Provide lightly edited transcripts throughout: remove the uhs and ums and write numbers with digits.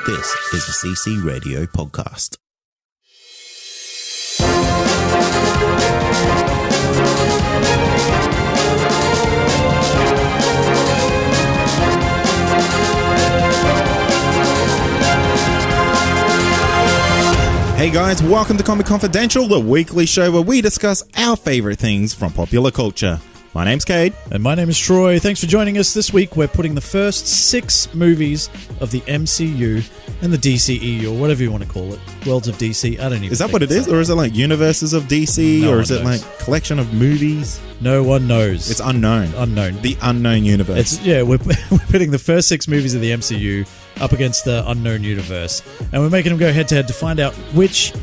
This is the CC Radio podcast. Hey guys, welcome to Comic Confidential, the weekly show where we discuss our favorite things from popular culture. My name's Cade. And my name is Troy. Thanks for joining us this week. We're putting the first 6 movies of the MCU and the DCE, or whatever you want to call it. Worlds of DC. I don't even Is that what it is? Or is it like universes of DC? No or is it knows. like collection of movies? No one knows. It's unknown. Unknown. The unknown universe. We're putting the first 6 movies of the MCU up against the unknown universe. And we're making them go head to head to find out which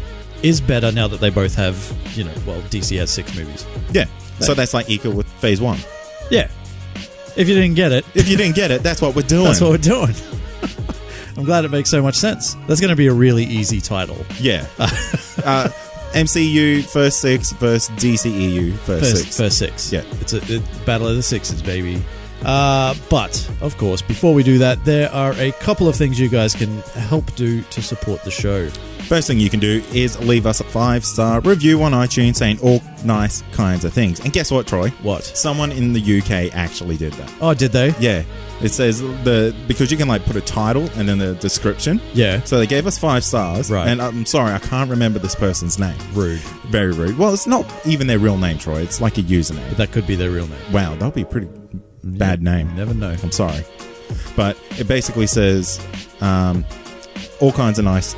is better now that they both have, DC has 6 movies. Yeah. So that's like equal with Phase 1. Yeah. If you didn't get it. If you didn't get it, that's what we're doing. That's what we're doing. I'm glad it makes so much sense. That's going to be a really easy title. Yeah. MCU first 6 versus DCEU first 6. First 6. Yeah. It's a battle of the sixes, baby. But, of course, before we do that, there are a couple of things you guys can help do to support the show. First thing you can do is leave us a 5-star review on iTunes saying all nice kinds of things. And guess what, Troy? What? Someone in the UK actually did that. Oh, did they? Yeah. It says because you can like put a title and then the description. Yeah. So they gave us 5 stars. Right. And I'm sorry, I can't remember this person's name. Rude. Very rude. Well, it's not even their real name, Troy. It's like a username. But that could be their real name. Wow, that would be a pretty bad name. You never know. I'm sorry. But it basically says all kinds of nice,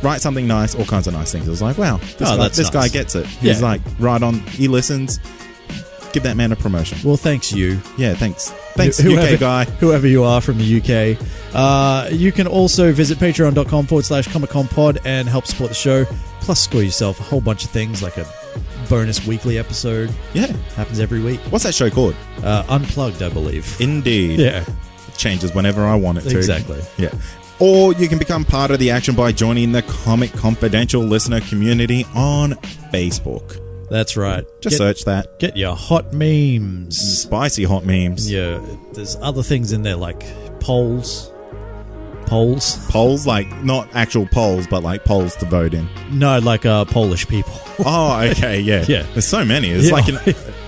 write something nice, all kinds of nice things. I was like, wow, this guy gets it. He's like, right on, he listens. Give that man a promotion. Well, thanks, you. Yeah, thanks. Thanks, UK guy. Whoever you are from the UK. You can also visit patreon.com/ComicConPod and help support the show. Plus, score yourself a whole bunch of things like a bonus weekly episode. Yeah. Happens every week. What's that show called? Unplugged, I believe. Indeed. Yeah. It changes whenever I want it to. Exactly. Yeah. Or you can become part of the action by joining the Comic Confidential listener community on Facebook. That's right. Just search that. Get your hot memes. Spicy hot memes. Yeah. There's other things in there like polls. Polls? Polls? Like, not actual polls, but like polls to vote in. No, like Polish people. Oh, okay, yeah. Yeah. There's so many. It's like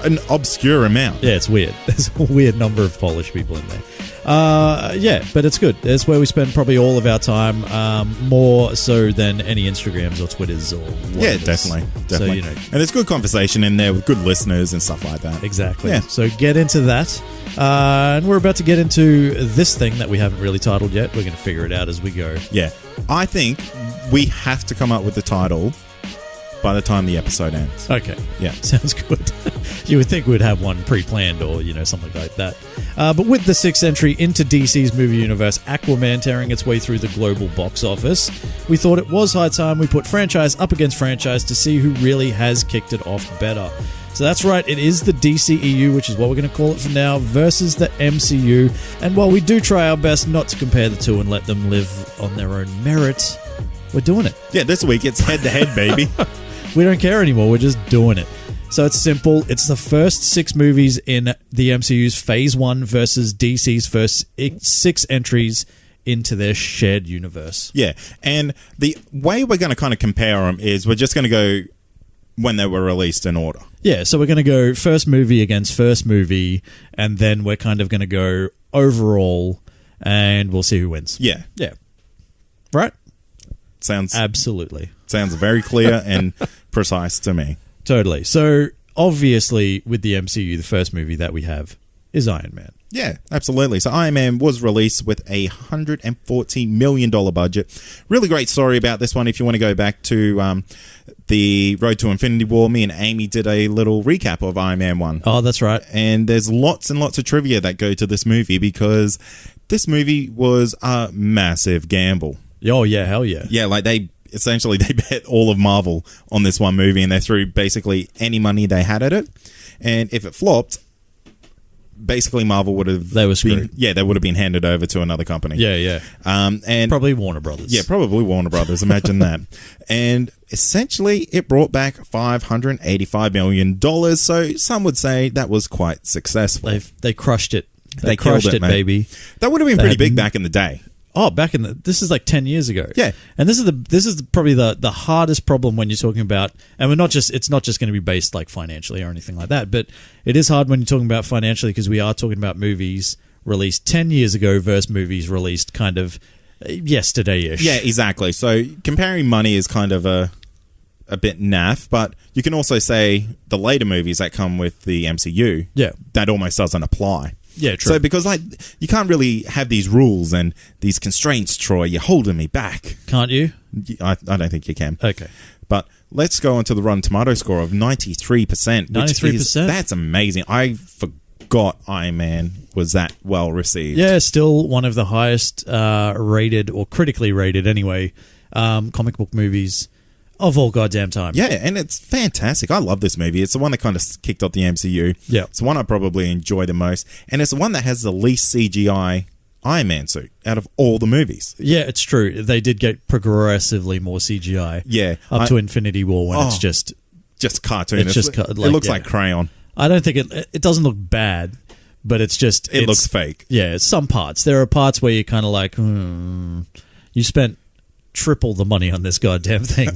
an obscure amount. Yeah, it's weird. There's a weird number of Polish people in there. Yeah, but it's good. It's where we spend probably all of our time, more so than any Instagrams or Twitters or whatever. Yeah, definitely. So, and there's good conversation in there with good listeners and stuff like that. Exactly. Yeah. So get into that. And we're about to get into this thing that we haven't really titled yet. We're going to figure it out as we go. Yeah. I think we have to come up with the title by the time the episode ends. Okay. Yeah. Sounds good. You would think we'd have one pre-planned or, something like that. But with the 6th entry into DC's movie universe, Aquaman tearing its way through the global box office, we thought it was high time we put franchise up against franchise to see who really has kicked it off better. So that's right, it is the DCEU, which is what we're going to call it from now, versus the MCU. And while we do try our best not to compare the two and let them live on their own merit, we're doing it. Yeah, this week it's head-to-head, baby. We don't care anymore, we're just doing it. So it's simple. It's the first 6 movies in the MCU's Phase 1 versus DC's first 6 entries into their shared universe. Yeah, and the way we're going to kind of compare them is we're just going to go when they were released in order. Yeah, so we're going to go first movie against first movie, and then we're kind of going to go overall, and we'll see who wins. Yeah. Yeah. Right? Absolutely. Sounds very clear and precise to me. Totally. So, obviously, with the MCU, the first movie that we have is Iron Man. Yeah, absolutely. So Iron Man was released with a $114 million budget. Really great story about this one. If you want to go back to the Road to Infinity War, me and Amy did a little recap of Iron Man 1. Oh, that's right. And there's lots and lots of trivia that go to this movie because this movie was a massive gamble. Oh, yeah, hell yeah. Yeah, like they bet all of Marvel on this one movie and they threw basically any money they had at it. And if it flopped, basically Marvel would have... They were screwed. They would have been handed over to another company. Yeah, yeah. And probably Warner Brothers. Yeah, probably Warner Brothers. Imagine that. And essentially, it brought back $585 million. So some would say that was quite successful. They crushed it. They crushed killed it, mate. Baby. That would have been pretty big back in the day. back in this is like 10 years ago. Yeah. And this is probably the hardest problem when you're talking about, and it's not just going to be based like financially or anything like that, but it is hard when you're talking about financially because we are talking about movies released 10 years ago versus movies released kind of yesterday-ish. Yeah, exactly. So comparing money is kind of a bit naff, but you can also say the later movies that come with the MCU, that almost doesn't apply. Yeah, true. So because like you can't really have these rules and these constraints, Troy. You're holding me back. Can't you? I don't think you can. Okay. But let's go on to the Rotten Tomato score of 93%. 93%? That's amazing. I forgot Iron Man was that well received. Yeah, still one of the highest rated, or critically rated anyway, comic book movies of all goddamn time. Yeah, and it's fantastic. I love this movie. It's the one that kind of kicked off the MCU. Yeah. It's the one I probably enjoy the most. And it's the one that has the least CGI Iron Man suit out of all the movies. Yeah, it's true. They did get progressively more CGI. Yeah. Up to Infinity War when it's just cartoon. It looks like crayon. I don't think it doesn't look bad, but it looks fake. Yeah, some parts. There are parts where you're kind of like, you spent triple the money on this goddamn thing.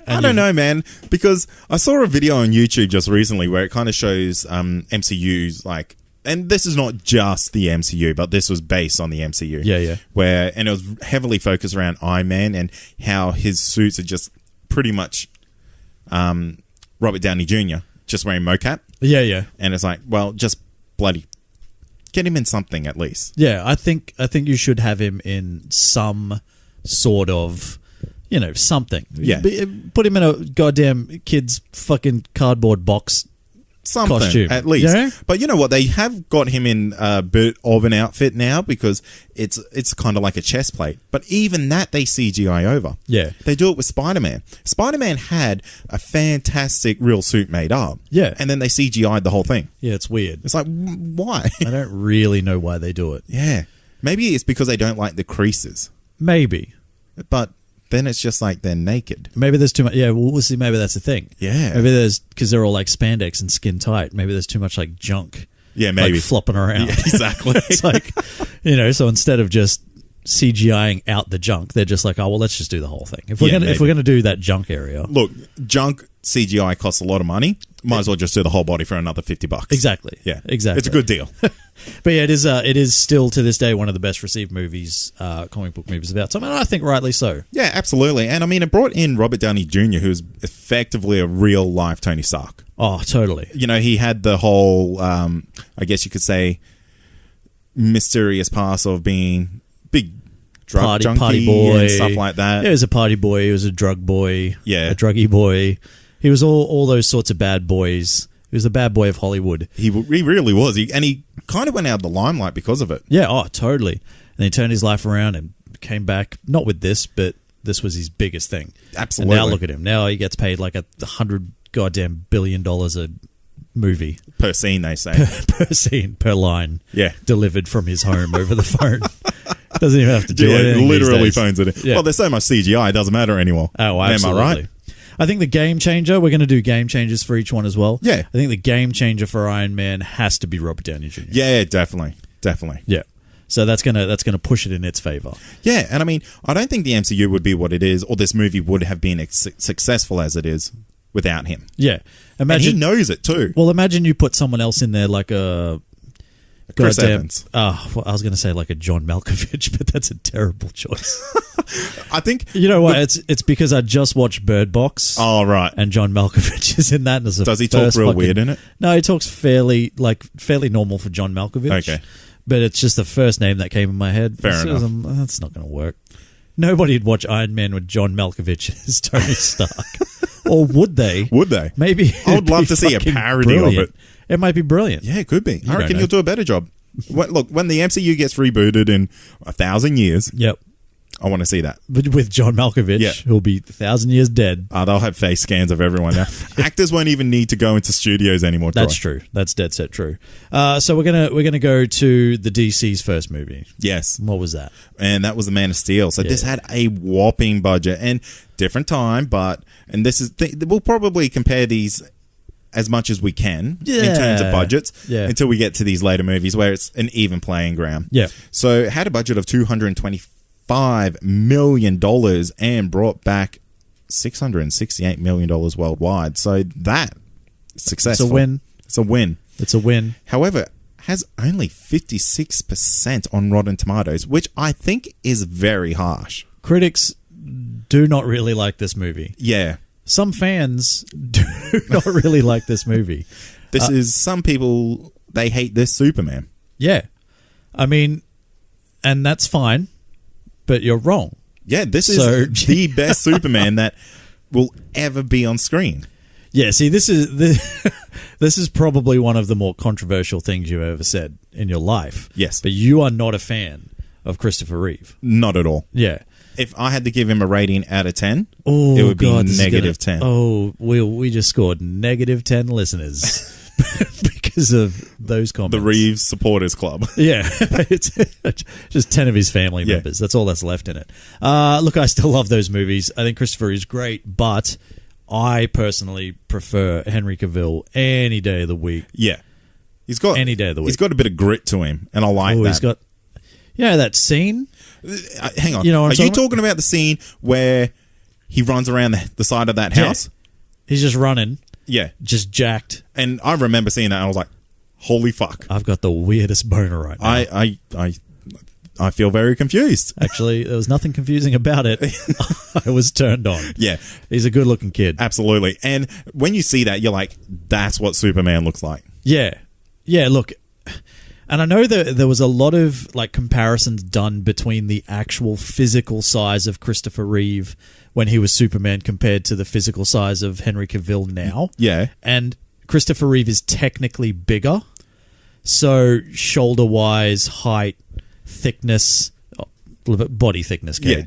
I don't know, man, because I saw a video on YouTube just recently where it kind of shows MCU's like, and this is not just the MCU, but this was based on the MCU. Yeah. And it was heavily focused around Iron Man and how his suits are just pretty much Robert Downey Jr. just wearing mocap. Yeah. And it's like, well, just bloody get him in something at least. Yeah, I think you should have him in some sort of, something. Yeah. Put him in a goddamn kid's fucking cardboard box something costume, at least. Yeah? But you know what? They have got him in a bit of an outfit now because it's kind of like a chest plate. But even that they CGI over. Yeah. They do it with Spider-Man. Spider-Man had a fantastic real suit made up. Yeah. And then they CGI'd the whole thing. Yeah, it's weird. It's like, why? I don't really know why they do it. Yeah. Maybe it's because they don't like the creases. Maybe. But then it's just like they're naked. Maybe there's too much. Yeah, we'll see. Maybe that's the thing. Yeah. Maybe there's, because they're all like spandex and skin tight. Maybe there's too much like junk. Yeah, maybe. Like flopping around. Yeah, exactly. It's like, so instead of just CGIing out the junk, they're just like, oh, well, let's just do the whole thing. If we're gonna do that junk area. Look, junk CGI costs a lot of money. Might as well just do the whole body for another $50. Exactly. Yeah. Exactly. It's a good deal. But yeah, it is still to this day one of the best received movies, comic book movies about time, and I think rightly so. Yeah, absolutely. And I mean, it brought in Robert Downey Jr., who's effectively a real life Tony Stark. Oh, totally. He had the whole, I guess you could say, mysterious past of being big drug junkie party boy and stuff like that. Yeah, he was a party boy. He was a drug boy. Yeah, a druggy boy. He was all those sorts of bad boys. He was the bad boy of Hollywood. He really was. He kind of went out of the limelight because of it. Yeah, totally. And he turned his life around and came back, not with this, but this was his biggest thing. Absolutely. And now look at him. Now he gets paid like $100 goddamn billion a movie. Per scene, they say. Per scene, per line. Yeah. Delivered from his home over the phone. Doesn't even have to do it. Literally phones it in. Yeah. Well, there's so much CGI, it doesn't matter anymore. Oh, absolutely. Am I right? I think the game changer, we're going to do game changers for each one as well. Yeah. I think the game changer for Iron Man has to be Robert Downey Jr. Yeah, definitely. Yeah. So that's gonna push it in its favor. Yeah, and I mean, I don't think the MCU would be what it is, or this movie would have been successful as it is without him. Yeah. And he knows it too. Well, imagine you put someone else in there like a Chris Evans. Well, I was going to say like a John Malkovich, but that's a terrible choice. I think you know what? It's because I just watched Bird Box. Oh right, and John Malkovich is in that. And does he talk real weird in it? No, he talks fairly normal for John Malkovich. Okay, but it's just the first name that came in my head. Fair enough. That's not going to work. Nobody'd watch Iron Man with John Malkovich as Tony Stark, or would they? Would they? Maybe. I would love to see a parody of it. It might be brilliant. Yeah, it could be. I reckon you'll do a better job. Look, when the MCU gets rebooted in 1,000 years, yep, I want to see that. But with John Malkovich, who'll be 1,000 years dead. They'll have face scans of everyone now. Actors won't even need to go into studios anymore. That's true. That's dead set true. So we're gonna go to the DC's first movie. Yes. What was that? And that was The Man of Steel. So this had a whopping budget and different time, and this is we'll probably compare these as much as we can in terms of budgets until we get to these later movies where it's an even playing ground. Yeah. So it had a budget of $225 million and brought back $668 million worldwide. So that is successful. It's a win. It's a win. It's a win. However, has only 56% on Rotten Tomatoes, which I think is very harsh. Critics do not really like this movie. Yeah. Some fans do not really like this movie. This is some people, they hate this Superman. Yeah. I mean, and that's fine, but you're wrong. Yeah, this is the best Superman that will ever be on screen. Yeah, see, this is probably one of the more controversial things you've ever said in your life. Yes. But you are not a fan of Christopher Reeve. Not at all. Yeah. If I had to give him a rating out of 10, it would be negative 10. Oh, we just scored negative 10 listeners because of those comments. The Reeves Supporters Club. Yeah. It's just 10 of his family members. That's all that's left in it. Look, I still love those movies. I think Christopher is great, but I personally prefer Henry Cavill any day of the week. Yeah. He's got any day of the week. He's got a bit of grit to him, and I like that. He's got that scene. Hang on. You know what Are you talking about the scene where he runs around the side of that house? He's just running. Yeah. Just jacked. And I remember seeing that, and I was like, holy fuck. I've got the weirdest boner right now. I feel very confused. Actually, there was nothing confusing about it. I was turned on. Yeah. He's a good-looking kid. Absolutely. And when you see that, you're like, that's what Superman looks like. Yeah. Yeah, look. And I know that there was a lot of like comparisons done between the actual physical size of Christopher Reeve when he was Superman compared to the physical size of Henry Cavill now. Yeah. And Christopher Reeve is technically bigger. So shoulder-wise, height, thickness, body thickness. Yeah.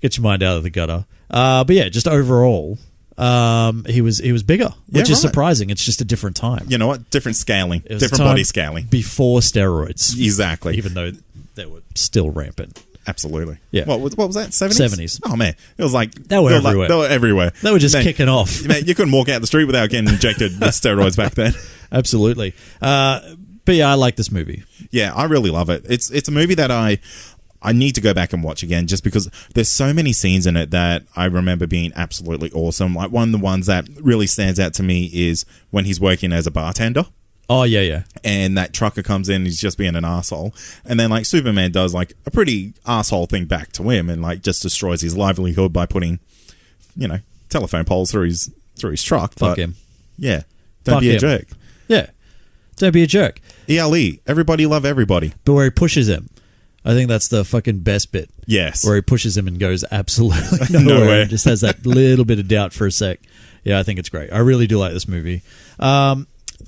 Get your mind out of the gutter. But yeah, just overall, he was bigger, which is surprising. It's just a different time. You know what? Different scaling. Different body scaling. Before steroids. Exactly. Even though they were still rampant. Absolutely. Yeah. What was that? 70s? 70s. Oh, man. It was like... They were everywhere. They were everywhere. They were just kicking off. Man, you couldn't walk out the street without getting injected with steroids back then. Absolutely. But yeah, I like this movie. Yeah, I really love it. It's a movie that I need to go back and watch again just because there's so many scenes in it that I remember being absolutely awesome. Like one of the ones that really stands out to me is when he's working as a bartender. Oh, yeah. And that trucker comes in, he's just being an asshole. And then like Superman does like a pretty asshole thing back to him and like just destroys his livelihood by putting, telephone poles through his truck. Fuck him. Yeah. Don't be a jerk. Yeah. Don't be a jerk. ELE. Everybody love everybody. But where he pushes him. I think that's the fucking best bit. Yes. Where he pushes him and goes absolutely nowhere. Just has that little bit of doubt for a sec. Yeah, I think it's great. I really do like this movie.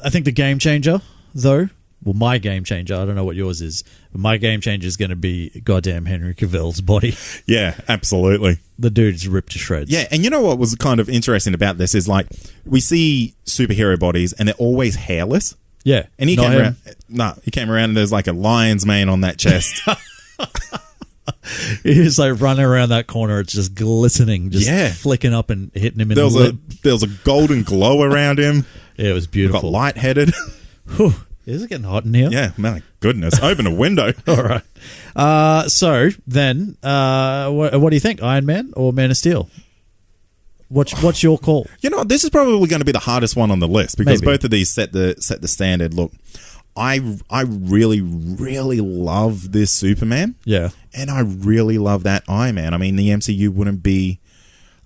I think the game changer, though, well, my game changer, I don't know what yours is, but my game changer is going to be goddamn Henry Cavill's body. Yeah, absolutely. The dude's ripped to shreds. Yeah, and you know what was kind of interesting about this is like we see superhero bodies and they're always hairless. Yeah. And he came around and there's like a lion's mane on that chest. He's like running around that corner. It's just glistening, just flicking up and hitting him in the lip. There was a golden glow around him. Yeah, it was beautiful. Got lightheaded. Is it getting hot in here? Yeah, my goodness. Open a window. All right. So then, what do you think? Iron Man or Man of Steel? What's your call? You know, this is probably going to be the hardest one on the list because both of these set the standard. Look, I really, really love this Superman. Yeah. And I really love that Iron Man. I mean, the MCU wouldn't be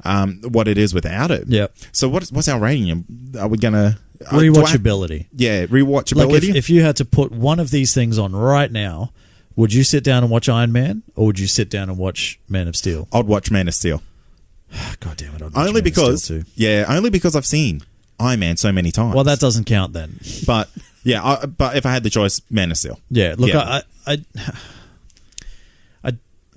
what it is without it. Yeah. So what's our rating? Are we going to... Rewatchability. Rewatchability. Like if you had to put one of these things on right now, would you sit down and watch Iron Man or would you sit down and watch Man of Steel? I'd watch Man of Steel. God damn it. Only because I've seen Iron Man so many times. Well, that doesn't count then. But yeah, but if I had the choice, Man of Steel. Yeah, look, yeah.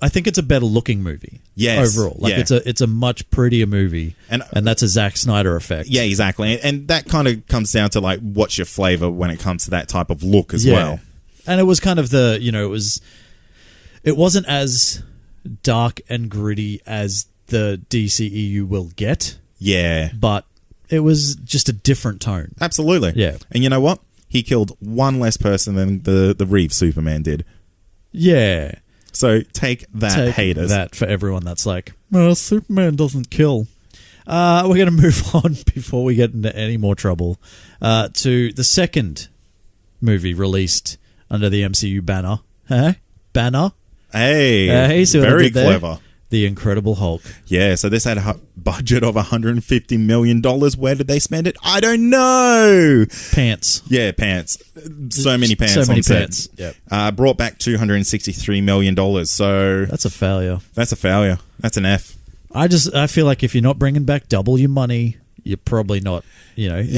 I think it's a better looking movie. Yes, overall, like it's a much prettier movie, and that's a Zack Snyder effect. Yeah, exactly, and that kind of comes down to like what's your flavor when it comes to that type of look as well. And it was kind of it wasn't as dark and gritty as the DCEU will get. Yeah, but It was just a different tone. Absolutely. Yeah. And you know what? He killed one less person than the Reeve Superman did. Yeah. So take that, haters. That for everyone that's like, well, Superman doesn't kill. We're going to move on before we get into any more trouble to the second movie released under the MCU banner. Huh? Banner? Hey, see what very I did there? clever. The Incredible Hulk. Yeah, so this had a budget of $150 million. Where did they spend it? I don't know. Pants. Yeah, pants. So many pants So many on set. pants. Yep. Brought back $263 million. So That's a failure. That's a failure. That's an F. I feel like if you're not bringing back double your money, you're probably not,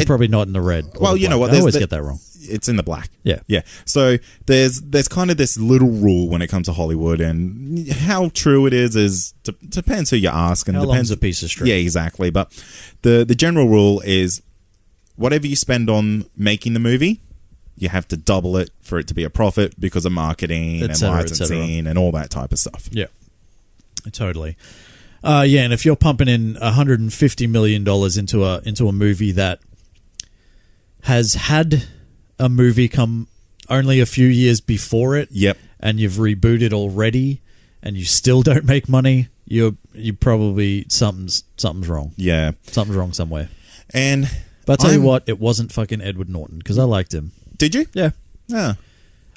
probably not in the red. Well, you know what? I always get that wrong. It's in the black. Yeah. Yeah. So there's kind of this little rule when it comes to Hollywood, and how true it is depends who you ask. And how depends long's a piece of string? Yeah, exactly. But the general rule is whatever you spend on making the movie, you have to double it for it to be a profit because of marketing and licensing and all that type of stuff. Yeah. Totally. And if you're pumping in $150 million into a movie that has had a movie come only a few years before it, yep, and you've rebooted already, and you still don't make money, you probably something's wrong. Yeah, something's wrong somewhere. But I'll tell you what, it wasn't fucking Edward Norton because I liked him. Did you? Yeah. Yeah.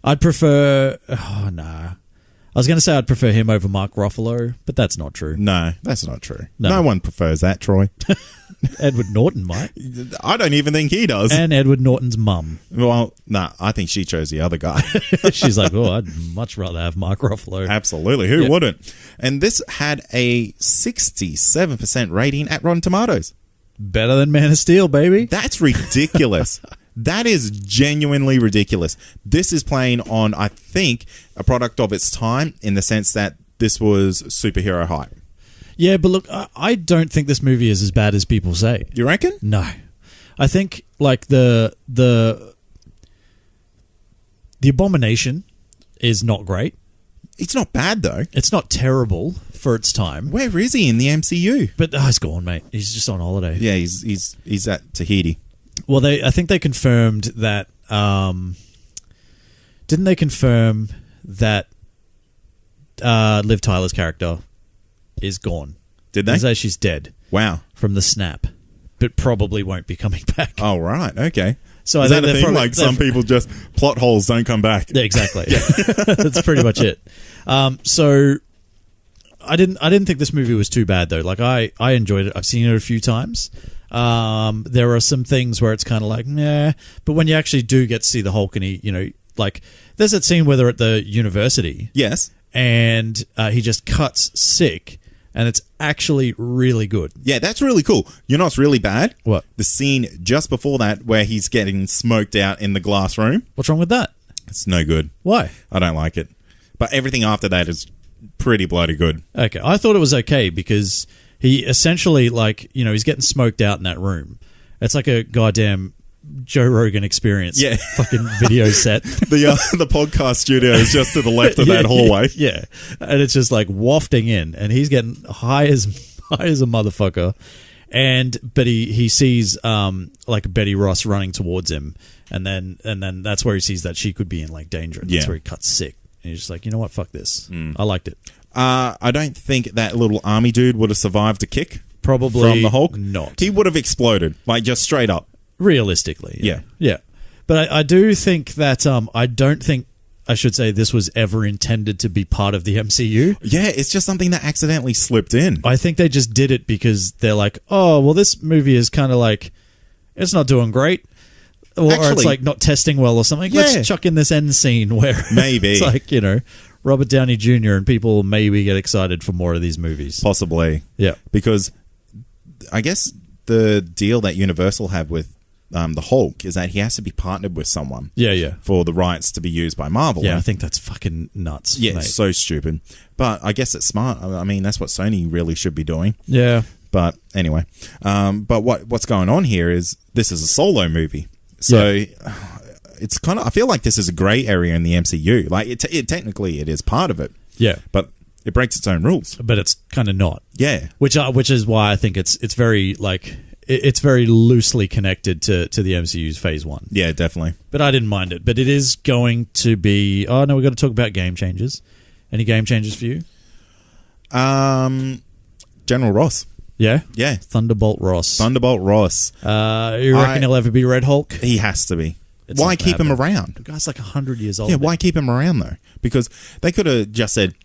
I'd prefer. Oh nah. I was going to say I'd prefer him over Mark Ruffalo, but that's not true. No, that's not true. No one prefers that, Troy. Edward Norton might. I don't even think he does. And Edward Norton's mum. Well, I think she chose the other guy. She's like, I'd much rather have Mark Ruffalo. Absolutely. Who wouldn't? And this had a 67% rating at Rotten Tomatoes. Better than Man of Steel, baby. That's ridiculous. That is genuinely ridiculous. This is playing on, I think, a product of its time in the sense that this was superhero hype. Yeah, but look, I don't think this movie is as bad as people say. You reckon? No. I think, like, the Abomination is not great. It's not bad, though. It's not terrible for its time. Where is he in the MCU? But he's gone, mate. He's just on holiday. Yeah, he's at Tahiti. Well, I think they confirmed that. Didn't they confirm that Liv Tyler's character is gone? Did they? They say she's dead. Wow. From the snap, but probably won't be coming back. Oh, right. Okay. So is that a thing? Like some people just plot holes don't come back. Yeah, exactly. That's pretty much it. So I didn't think this movie was too bad though. Like I enjoyed it. I've seen it a few times. There are some things where it's kind of like, nah, but when you actually do get to see the Hulk and he, like there's that scene where they're at the university. Yes. And he just cuts sick and it's actually really good. Yeah, that's really cool. You know what's really bad? What? The scene just before that where he's getting smoked out in the glass room. What's wrong with that? It's no good. Why? I don't like it. But everything after that is pretty bloody good. Okay. I thought it was okay because he essentially, like, he's getting smoked out in that room. It's like a goddamn Joe Rogan experience. Yeah. Fucking video set. The podcast studio is just to the left of that hallway. Yeah. And it's just like wafting in and he's getting high as a motherfucker. But he sees like Betty Ross running towards him and then that's where he sees that she could be in like danger. And that's where he cuts sick. And he's just like, you know what? Fuck this. I liked it. I don't think that little army dude would have survived a kick. Probably from the Hulk. Not. He would have exploded, like just straight up. Realistically. Yeah. Yeah. But I do think that I don't think I should say this was ever intended to be part of the MCU. Yeah, it's just something that accidentally slipped in. I think they just did it because they're like, oh, well, this movie is kind of like, it's not doing great. Or it's like not testing well or something. Yeah. Let's chuck in this end scene where maybe it's like, Robert Downey Jr. and people maybe get excited for more of these movies. Possibly. Yeah. Because I guess the deal that Universal have with the Hulk is that he has to be partnered with someone. Yeah. For the rights to be used by Marvel. Yeah, I think that's fucking nuts. Yeah, mate. It's so stupid. But I guess it's smart. I mean, that's what Sony really should be doing. Yeah. But anyway. But what's going on here is this is a solo movie. So it's kind of, I feel like this is a grey area in the MCU. Like it technically it is part of it. Yeah. But it breaks its own rules. But it's kind of not. Yeah. Which is why I think it's very like it's very loosely connected to the MCU's Phase 1. Yeah, definitely. But I didn't mind it. But it is going to be... Oh, no, we've got to talk about game changers. Any game changers for you? General Ross. Yeah? Yeah. Thunderbolt Ross. You reckon he'll ever be Red Hulk? He has to be. Why keep him around? The guy's like 100 years old. Yeah, why keep him around, though? Because they could have just said,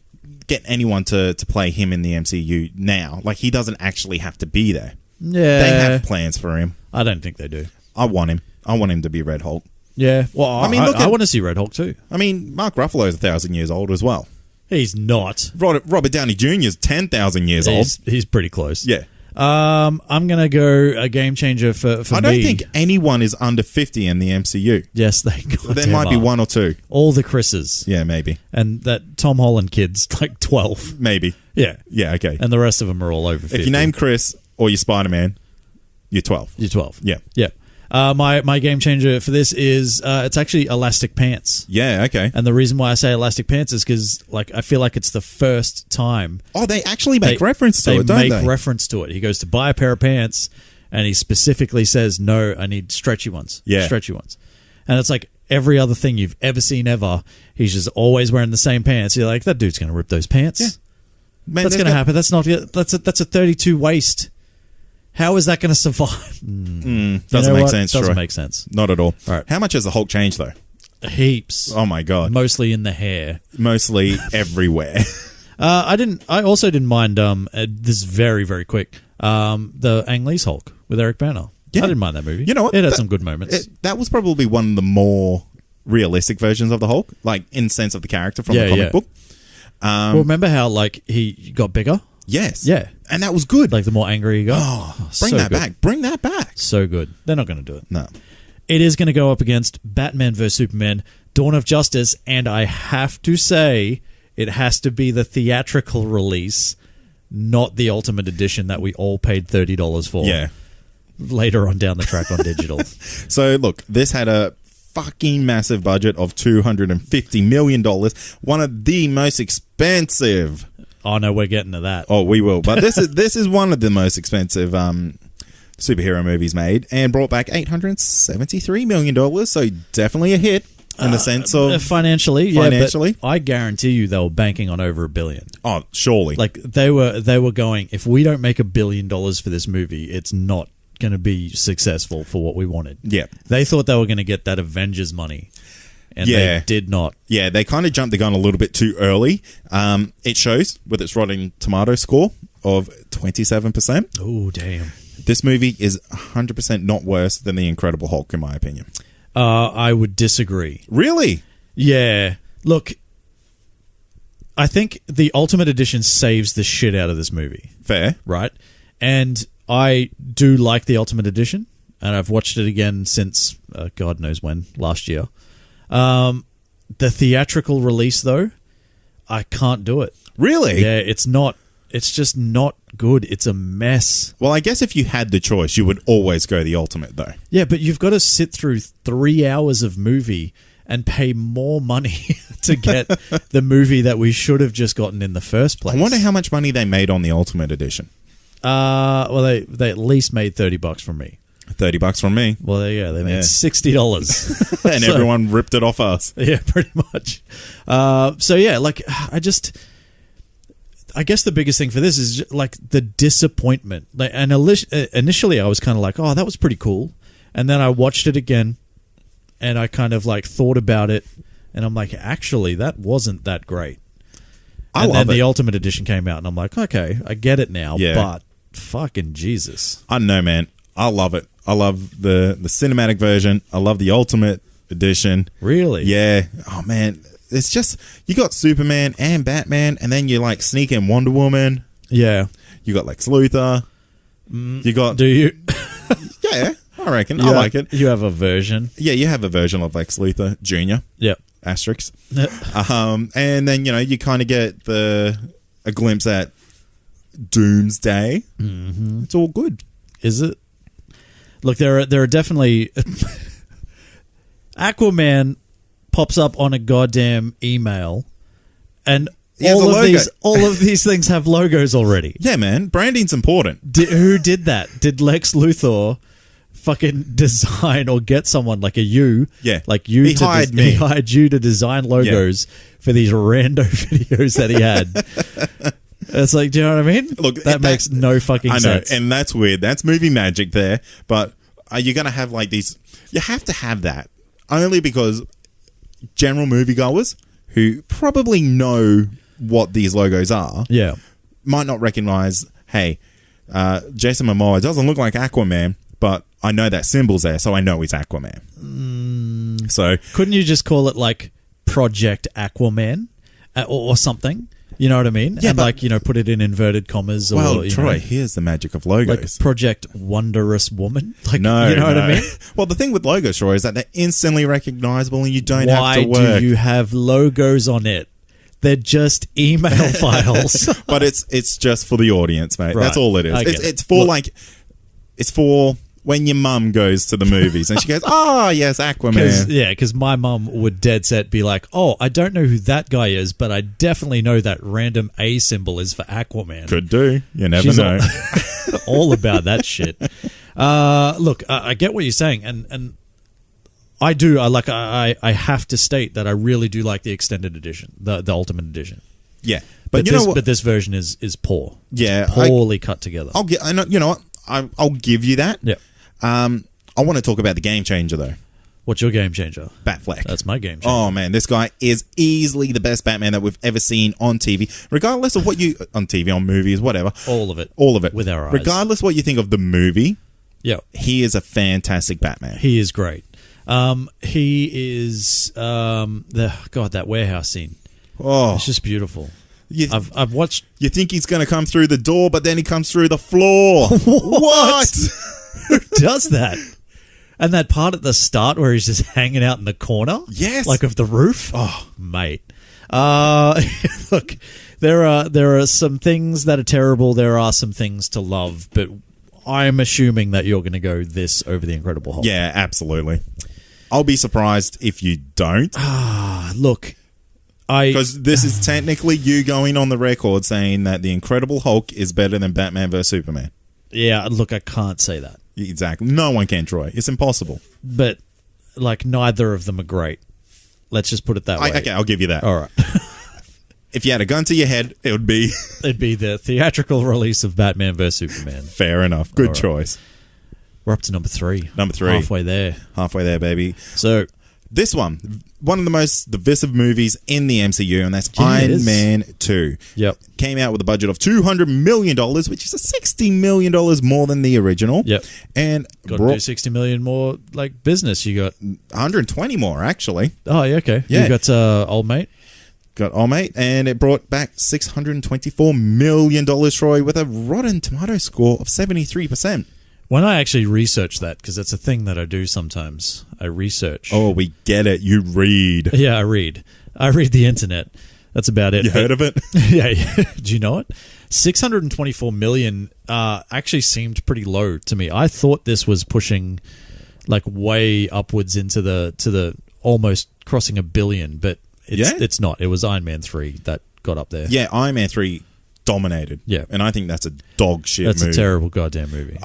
get anyone to play him in the MCU now. Like, he doesn't actually have to be there. Yeah. They have plans for him. I don't think they do. I want him. I want him to be Red Hulk. Yeah. Well, I want to see Red Hulk, too. I mean, Mark Ruffalo's 1,000 years old as well. He's not. Robert Downey Jr. is 10,000 years old. He's pretty close. Yeah. I'm going to go a game changer for me. I don't think anyone is under 50 in the MCU. Yes, there might be one or two. All the Chris's. Yeah, maybe. And that Tom Holland kid's like 12. Maybe. Yeah. Yeah, okay. And the rest of them are all over 50. If you name Chris or you're Spider-Man, you're 12. You're 12. Yeah. Yeah. My game changer for this is it's actually elastic pants. Yeah, okay. And the reason why I say elastic pants is because I feel like it's the first time. Oh, they actually make reference to it, don't they? They make reference to it. He goes to buy a pair of pants, and he specifically says, "No, I need stretchy ones." Yeah, stretchy ones. And it's like every other thing you've ever seen ever. He's just always wearing the same pants. You're like, that dude's going to rip those pants. Yeah. Man, that's going to happen. That's a 32 waist. How is that going to survive? Doesn't make sense. Doesn't make sense. Not at all. All right. How much has the Hulk changed, though? Heaps. Oh my god. Mostly in the hair. Mostly everywhere. I also didn't mind. This is very, very quick. The Ang Lee's Hulk with Eric Bana. Yeah. I didn't mind that movie. You know what? It had some good moments. That was probably one of the more realistic versions of the Hulk, like in sense of the character from the comic book. Well, remember how he got bigger? Yes. Yeah. And that was good. Like the more angry he got. Bring that back. Bring that back. So good. They're not going to do it. No. It is going to go up against Batman vs. Superman, Dawn of Justice, and I have to say it has to be the theatrical release, not the Ultimate Edition that we all paid $30 for. Yeah. Later on down the track on digital. So, look, this had a fucking massive budget of $250 million. One of the most expensive... Oh, no, we're getting to that. Oh, we will. But this is one of the most expensive superhero movies made and brought back $873 million. So definitely a hit in the sense of... Financially, but I guarantee you they were banking on over $1 billion. Oh, surely. Like, they were going, if we don't make $1 billion for this movie, it's not going to be successful for what we wanted. Yeah. They thought they were going to get that Avengers money. And they did not. Yeah, they kind of jumped the gun a little bit too early. It shows with its Rotten Tomato score of 27%. Oh, damn. This movie is 100% not worse than The Incredible Hulk, in my opinion. I would disagree. Really? Yeah. Look, I think the Ultimate Edition saves the shit out of this movie. Fair. Right? And I do like the Ultimate Edition, and I've watched it again since God knows when, last year. The theatrical release, though, I can't do it. Really? Yeah, it's just not good. It's a mess. Well, I guess if you had the choice, you would always go the Ultimate, though. Yeah, but you've got to sit through 3 hours of movie and pay more money to get the movie that we should have just gotten in the first place. I wonder how much money they made on the Ultimate Edition. Well, they at least made $30 from me. $30 from me. Well, there you go. They made $60. And so, everyone ripped it off us. Yeah, pretty much. So, yeah, like, I guess the biggest thing for this is, like, the disappointment. Like, and initially, I was kind of like, oh, that was pretty cool. And then I watched it again, and I kind of, like, thought about it, and I'm like, actually, that wasn't that great. And then the Ultimate Edition came out, and I'm like, okay, I get it now, but fucking Jesus. I don't know, man. I love it. I love the cinematic version. I love the Ultimate Edition. Really? Yeah. Oh, man. It's just, you got Superman and Batman, and then you, like, sneak in Wonder Woman. Yeah. You got Lex Luthor. You got... Do you? Yeah, I reckon. I like it. You have a version. Yeah, you have a version of Lex Luthor Jr. Yep. Asterisk. And then, you know, you kind of get a glimpse at Doomsday. Mm-hmm. It's all good. Is it? Look, there are definitely... Aquaman pops up on a goddamn email, and He has a logo. All of these things have logos already. Yeah, man. Branding's important. Who did that? Did Lex Luthor fucking design or get someone like a you? Yeah. Like you. He hired me. He hired you to design logos for these rando videos that he had. It's like, do you know what I mean? Look, that makes no fucking sense. And that's weird. That's movie magic there. But are you going to have like these? You have to have that only because general moviegoers who probably know what these logos are, might not recognize, hey, Jason Momoa doesn't look like Aquaman, but I know that symbol's there, so I know he's Aquaman. So couldn't you just call it like Project Aquaman or something? You know what I mean? Yeah, and like, you know, put it in inverted commas. Well, Troy, here's the magic of logos. Like Project Wondrous Woman. Like, no, you know what I mean? Well, the thing with logos, Troy, is that they're instantly recognizable and you don't have to work. Why do you have logos on it? They're just email files. But it's just for the audience, mate. Right. That's all it is. It's for it's for when your mum goes to the movies and she goes, oh, yes, Aquaman. Because my mum would dead set be like, oh, I don't know who that guy is, but I definitely know that random A symbol is for Aquaman. Could do. You never know. All about that shit. Look, I get what you're saying, and I do. I have to state that I really do like the extended edition, the Ultimate Edition. Yeah. But you know what? But this version is poor. Yeah. It's poorly cut together. You know what? I'll give you that. Yeah. I want to talk about the game changer, though. What's your game changer? Batfleck. That's my game changer. Oh, man. This guy is easily the best Batman that we've ever seen on TV. Regardless of what you... On TV, on movies, whatever. All of it. All of it. With our eyes. Regardless what you think of the movie, he is a fantastic Batman. He is great. He is... that warehouse scene. Oh. It's just beautiful. I've watched... You think he's going to come through the door, but then he comes through the floor. What? Who does that? And that part at the start where he's just hanging out in the corner? Yes. Like of the roof? Oh, mate. Look, there are some things that are terrible. There are some things to love, but I'm assuming that you're going to go this over the Incredible Hulk. Yeah, absolutely. I'll be surprised if you don't. Look... Because this is technically you going on the record saying that the Incredible Hulk is better than Batman vs Superman. Yeah, look, I can't say that. Exactly. No one can, Troy. It's impossible. But, like, neither of them are great. Let's just put it that way. Okay, I'll give you that. All right. If you had a gun to your head, it would be... It'd be the theatrical release of Batman vs Superman. Fair enough. Good choice. We're up to number 3. Number 3. Halfway there, baby. So... This one of the most divisive movies in the MCU, and that's Iron Man 2. Yep. Came out with a budget of $200 million, which is $60 million more than the original. Yep. And got to do $60 million more, like, business. You got 120 more, actually. Oh, yeah, okay. Yeah. You got Old Mate. Got Old Mate, and it brought back $624 million, Troy, with a Rotten Tomato score of 73%. When I actually research that, because that's a thing that I do sometimes, I research. Oh, we get it. You read. Yeah, I read. I read the internet. That's about it. You heard of it? Yeah. Do you know it? 624 million actually seemed pretty low to me. I thought this was pushing like way upwards into the almost crossing $1 billion, but it's not. It was Iron Man 3 that got up there. Yeah, Iron Man 3 dominated. Yeah. And I think that's a dog shit movie. That's a terrible goddamn movie.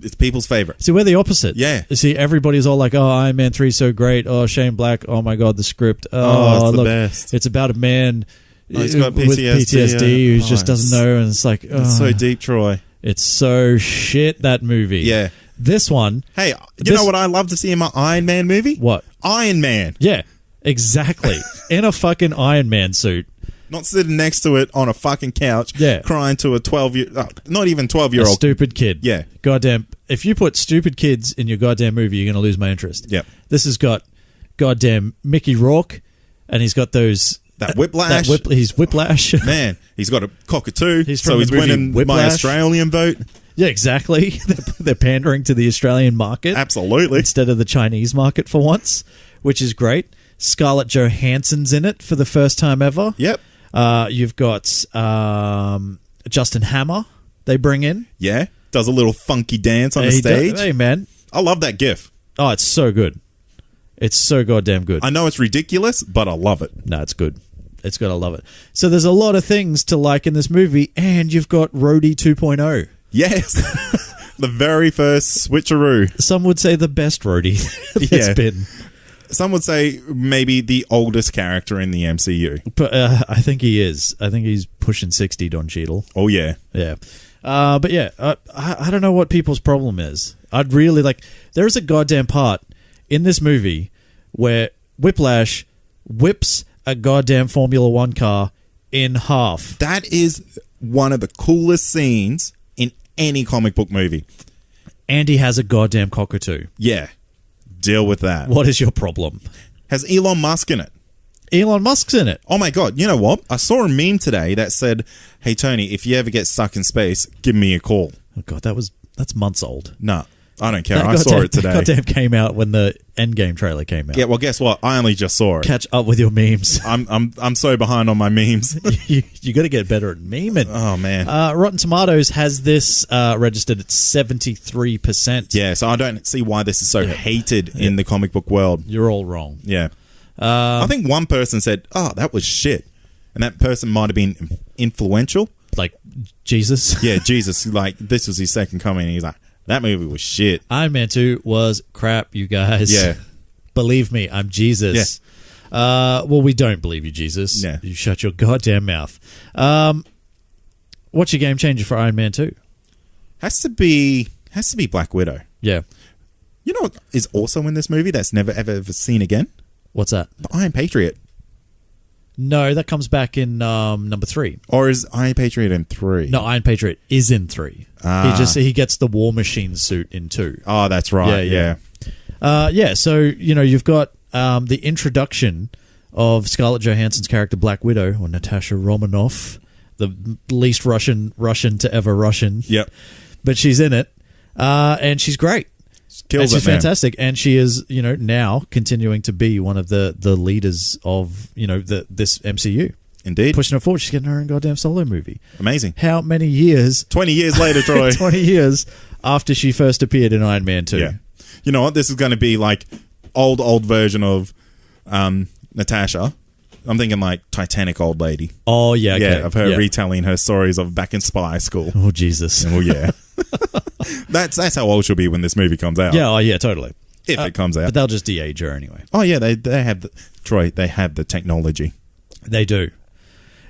It's people's favorite. See, we're the opposite. Yeah. See, everybody's all like, oh, Iron Man 3 is so great. Oh, Shane Black. Oh, my God, the script. Oh, it's the best. It's about a man he's got PTSD, with PTSD who just doesn't know. And it's like... It's so deep, Troy. It's so shit, that movie. Yeah. This one... Hey, you know what I love to see in my Iron Man movie? What? Iron Man. Yeah, exactly. In a fucking Iron Man suit. Not sitting next to it on a fucking couch, crying to a not even 12-year-old. A stupid kid. Yeah. Goddamn. If you put stupid kids in your goddamn movie, you're going to lose my interest. Yep. This has got goddamn Mickey Rourke, and he's got those... That Whiplash. He's Whiplash. Man, he's got a cockatoo, he's winning Whiplash. my Australian vote. Yeah, exactly. They're pandering to the Australian market. Absolutely. Instead of the Chinese market for once, which is great. Scarlett Johansson's in it for the first time ever. Yep. You've got Justin Hammer they bring in. Yeah. Does a little funky dance on the stage. Hey, man. I love that gif. Oh, it's so good. It's so goddamn good. I know it's ridiculous, but I love it. No, it's good. It's got to love it. So there's a lot of things to like in this movie, and you've got Rhodey 2.0. Yes. The very first switcheroo. Some would say the best Rhodey that's been. Some would say maybe the oldest character in the MCU. But I think he is. I think he's pushing 60, Don Cheadle. Oh, yeah. Yeah. But yeah, I don't know what people's problem is. I'd really like... There's a goddamn part in this movie where Whiplash whips a goddamn Formula One car in half. That is one of the coolest scenes in any comic book movie. And he has a goddamn cockatoo. Yeah. Deal with that. What is your problem? Has Elon Musk in it? Elon Musk's in it. Oh my God. You know what? I saw a meme today that said, hey, Tony, if you ever get stuck in space, give me a call. Oh God, that's months old. No, I don't care. I saw it today. Goddamn came out when the Endgame trailer came out. Yeah, well, guess what? I only just saw it. Catch up with your memes. I'm so behind on my memes. you got to get better at memeing. Oh, man. Rotten Tomatoes has this registered at 73%. Yeah, so I don't see why this is so hated in the comic book world. You're all wrong. Yeah. I think one person said, oh, that was shit. And that person might have been influential. Like Jesus? Yeah, Jesus. Like, this was his second coming. And he's like, that movie was shit. Iron Man 2 was crap, you guys. Yeah. Believe me, I'm Jesus. Yeah. Well, we don't believe you, Jesus. Yeah. You shut your goddamn mouth. What's your game changer for Iron Man 2? Has to be Black Widow. Yeah. You know what is also in this movie that's never ever seen again? What's that? The Iron Patriot. No, that comes back in number 3. Or is Iron Patriot in 3? No, Iron Patriot is in 3. He gets the War Machine suit in 2. Oh, that's right. Yeah. So, you've got the introduction of Scarlett Johansson's character Black Widow, or Natasha Romanoff, the least Russian to ever Russian. Yep. But she's in it, and she's great. She's fantastic, and she is, now continuing to be one of the leaders of, this MCU. Indeed. Pushing her forward. She's getting her own goddamn solo movie. Amazing. How many years? 20 years later, Troy. 20 years after she first appeared in Iron Man 2. Yeah. You know what? This is going to be like old version of Natasha. I'm thinking like Titanic old lady. Oh, yeah. Okay. Yeah, of her retelling her stories of back in spy school. Oh, Jesus. Oh, yeah. That's how old she'll be when this movie comes out. Yeah, yeah, totally. If it comes out. But they'll just de-age her anyway. Oh, yeah, they have they have the technology. They do.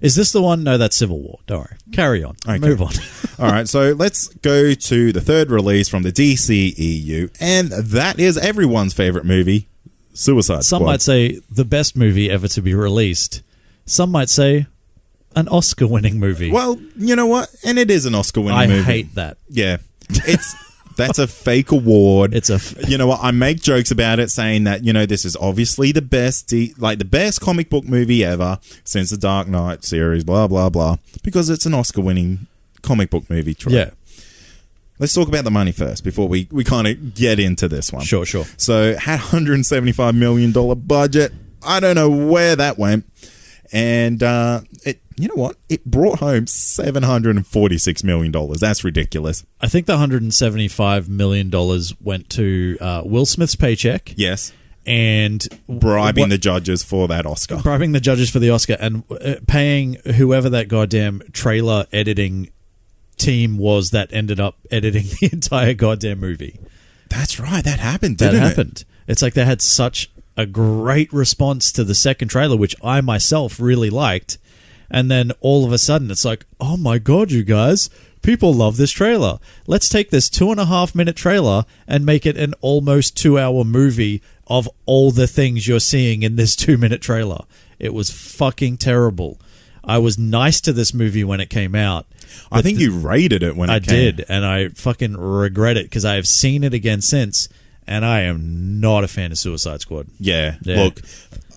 Is this the one? No, that's Civil War. Don't worry. Carry on. Okay. Move on. All right, so let's go to the third release from the DCEU, and that is everyone's favorite movie, Suicide Squad. Some might say the best movie ever to be released. Some might say an Oscar-winning movie. Well, you know what? And it is an Oscar-winning movie. I hate that. Yeah. That's a fake award. You know what? I make jokes about it, saying that this is obviously the best, the best comic book movie ever since the Dark Knight series. Blah blah blah. Because it's an Oscar-winning comic book movie. Troy. Yeah. Let's talk about the money first before we kind of get into this one. Sure. So, had $175 million budget. I don't know where that went, and you know what? It brought home $746 million. That's ridiculous. I think the $175 million went to Will Smith's paycheck. Yes. And bribing the judges for that Oscar. Bribing the judges for the Oscar and paying whoever that goddamn trailer editing team was that ended up editing the entire goddamn movie. That's right. That happened, didn't it? That happened. It's like they had such a great response to the second trailer, which I myself really liked. And then all of a sudden, it's like, oh my God, you guys, people love this trailer. Let's take this 2.5-minute trailer and make it an almost 2-hour movie of all the things you're seeing in this 2-minute trailer. It was fucking terrible. I was nice to this movie when it came out. I think you rated it when it came. I did, and I fucking regret it because I have seen it again since, and I am not a fan of Suicide Squad. Yeah. Look,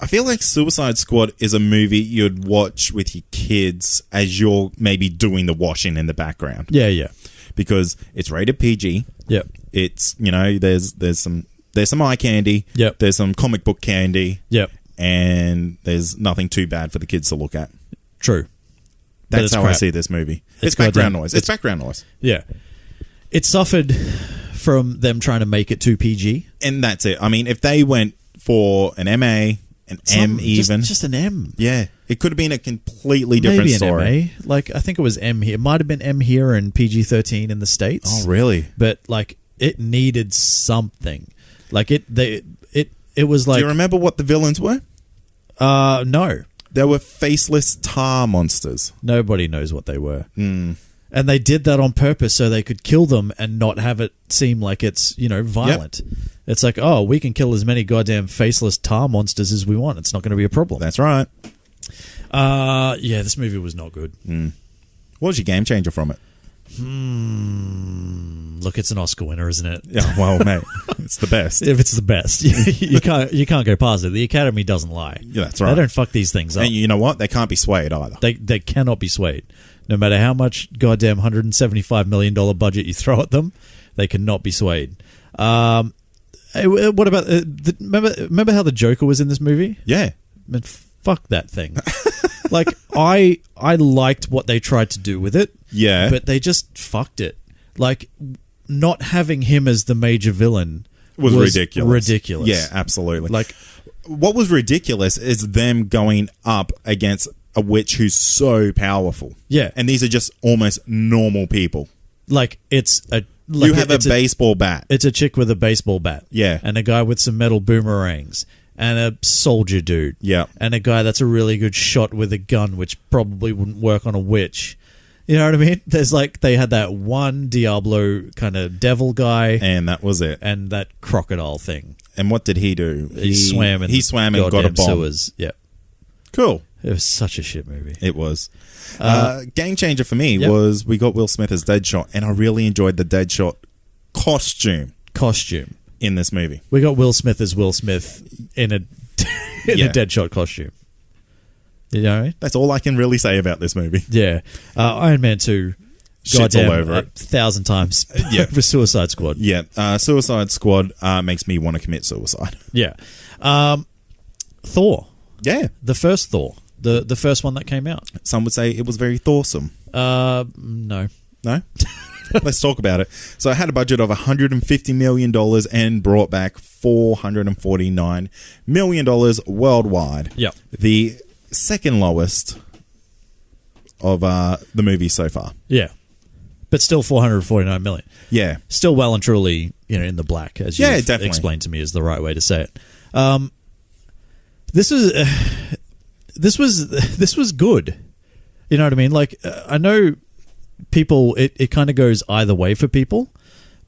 I feel like Suicide Squad is a movie you'd watch with your kids as you're maybe doing the washing in the background. Yeah. Because it's rated PG. Yep. It's, there's some eye candy. Yep. There's some comic book candy. Yep. And there's nothing too bad for the kids to look at. True. That's how I see this movie. It's background noise. It's background noise. Yeah. It suffered from them trying to make it too PG. And that's it. I mean, if they went for an MA an M even. Just an M. Yeah. It could have been a completely different story. Maybe an MA. Like, I think it was M here. It might have been M here and PG-13 in the States. Oh, really? But, like, it needed something. Like, it was like... Do you remember what the villains were? No. They were faceless tar monsters. Nobody knows what they were. Mm. And they did that on purpose so they could kill them and not have it seem like it's, violent. Yep. It's like, oh, we can kill as many goddamn faceless tar monsters as we want. It's not going to be a problem. That's right. Yeah, this movie was not good. Mm. What was your game changer from it? Look, it's an Oscar winner, isn't it? Yeah, well, mate, it's the best. If it's the best, you can't go past it. The Academy doesn't lie. Yeah, that's right. They don't fuck these things up. And you know what? They can't be swayed either. They cannot be swayed. No matter how much goddamn $175 million budget you throw at them, they cannot be swayed. What about remember how the Joker was in this movie? Yeah, Man, fuck that thing. Like, I liked what they tried to do with it. Yeah, but they just fucked it. Like, not having him as the major villain was ridiculous. Yeah, absolutely. Like, what was ridiculous is them going up against a witch who's so powerful. Yeah, and these are just almost normal people. Like, it's a you have a baseball bat. It's a chick with a baseball bat. Yeah, and a guy with some metal boomerangs. And a soldier dude. Yeah. And a guy that's a really good shot with a gun, which probably wouldn't work on a witch. You know what I mean? There's like, they had that one Diablo kind of devil guy. And that was it. And that crocodile thing. And what did he do? He swam and got a bomb. Sewers. Yeah. Cool. It was such a shit movie. It was. Game changer for me was we got Will Smith as Deadshot, and I really enjoyed the Deadshot costume. In this movie, we got Will Smith as Will Smith in a a Deadshot costume. You know what I mean? That's all I can really say about this movie. Yeah, Iron Man 2, shits all over it 1,000 times. Yeah, for Suicide Squad. Yeah, Suicide Squad makes me want to commit suicide. Yeah, Thor. Yeah, the first Thor, the first one that came out. Some would say it was very Thorsome. No. Let's talk about it. So it had a budget of $150 million and brought back $449 million worldwide. Yeah. The second lowest of the movies so far. Yeah. But still $449 million. Yeah. Still well and truly, in the black, as you explained to me is the right way to say it. This was good. You know what I mean? Like, I know people, it kind of goes either way for people,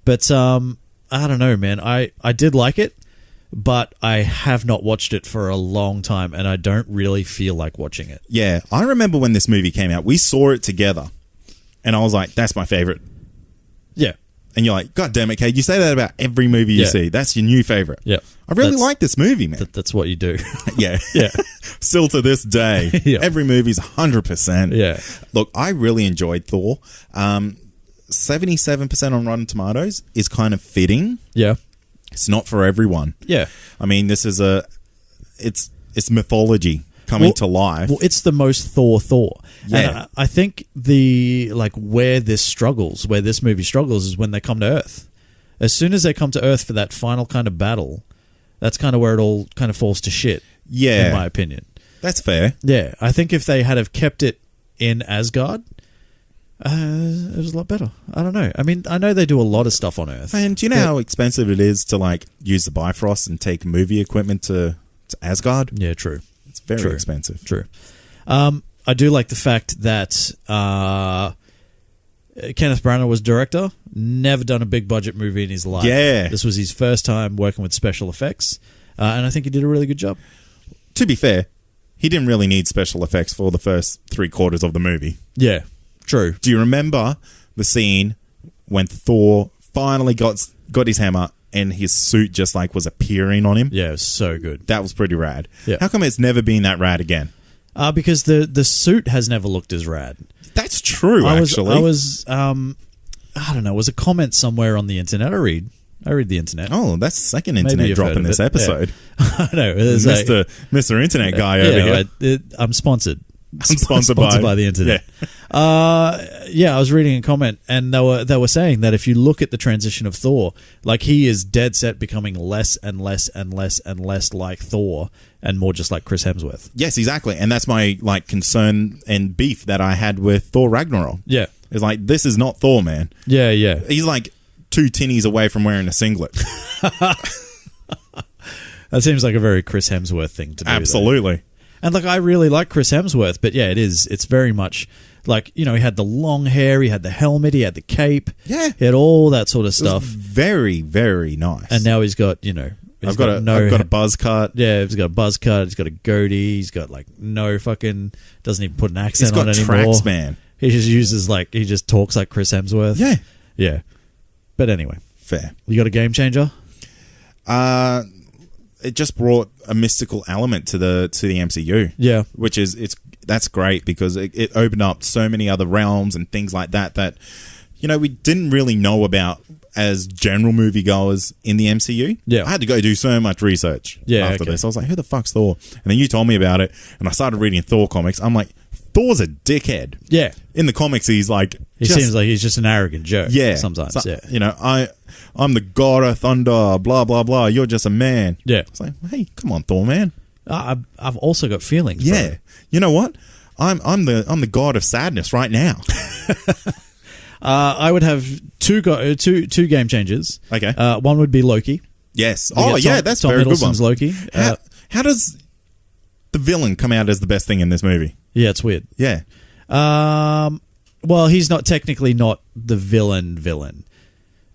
but I don't know, man. I did like it, but I have not watched it for a long time, and I don't really feel like watching it. Yeah, I remember when this movie came out, we saw it together, and I was like, that's my favorite. Yeah. And you're like, God damn it, Cade, you say that about every movie you see. That's your new favorite. Yeah. I really like this movie, man. That's what you do. Yeah. Yeah. Still to this day, every movie's 100%. Yeah. Look, I really enjoyed Thor. 77% on Rotten Tomatoes is kind of fitting. Yeah. It's not for everyone. Yeah. I mean, this is it's mythology coming to life. Well, it's the most Thor. Yeah. And I think where this movie struggles is when they come to Earth. As soon as they come to Earth for that final kind of battle, that's kind of where it all kind of falls to shit. Yeah. In my opinion. That's fair. Yeah. I think if they had have kept it in Asgard, it was a lot better. I don't know. I mean, I know they do a lot of stuff on Earth. And do you know how expensive it is to use the Bifrost and take movie equipment to Asgard? Yeah, true. It's very expensive. True. I do like the fact that Kenneth Branagh was director. Never done a big budget movie in his life. Yeah. This was his first time working with special effects. And I think he did a really good job. To be fair, he didn't really need special effects for the first 3/4 of the movie. Yeah, true. Do you remember the scene when Thor finally got his hammer and his suit just was appearing on him? Yeah, it was so good. That was pretty rad. Yeah. How come it's never been that rad again? Because the suit has never looked as rad. That's true, actually. I don't know, it was a comment somewhere on the internet. I read the internet. Oh, that's the second internet drop in this episode. Yeah. I know. Mr. Internet guy over here. I'm sponsored. I'm sponsored by the internet. Yeah, I was reading a comment, and they were saying that if you look at the transition of Thor, like he is dead set becoming less and less and less and less like Thor, and more just like Chris Hemsworth. Yes, exactly, and that's my like concern and beef that I had with Thor Ragnarok. Yeah, it's like this is not Thor, man. Yeah, yeah. He's like 2 tinnies away from wearing a singlet. That seems like a very Chris Hemsworth thing to do. Absolutely. Though. And like I really like Chris Hemsworth, but yeah, it's very much like, you know, he had the long hair, he had the helmet, he had the cape. Yeah. He had all that sort of stuff. Very, very nice. And now he's got, you know, I've got a buzz cut. Yeah, he's got a buzz cut, he's got a goatee, he's got like no fucking, doesn't even put an accent on it anymore. He's got tracks, man. He just uses like, he just talks like Chris Hemsworth. Yeah. Yeah. But anyway. Fair. You got a game changer? It just brought a mystical element to the MCU. Yeah. Which is, that's great because it opened up so many other realms and things like that, you know, we didn't really know about as general moviegoers in the MCU. Yeah. I had to go do so much research after this. I was like, who the fuck's Thor? And then you told me about it, and I started reading Thor comics. I'm like, Thor's a dickhead. Yeah. In the comics, he's like... He seems like he's just an arrogant jerk. Yeah. Sometimes, so, you know, I'm the god of thunder, blah, blah, blah. You're just a man. Yeah. It's like, hey, come on, Thor, man. I've also got feelings. Yeah. Bro. You know what? I'm the god of sadness right now. I would have two game changers. Okay. One would be Loki. Yes. That's Tom very good one. Loki. How does the villain come out as the best thing in this movie? Yeah, it's weird. Yeah. Well, he's not technically not the villain.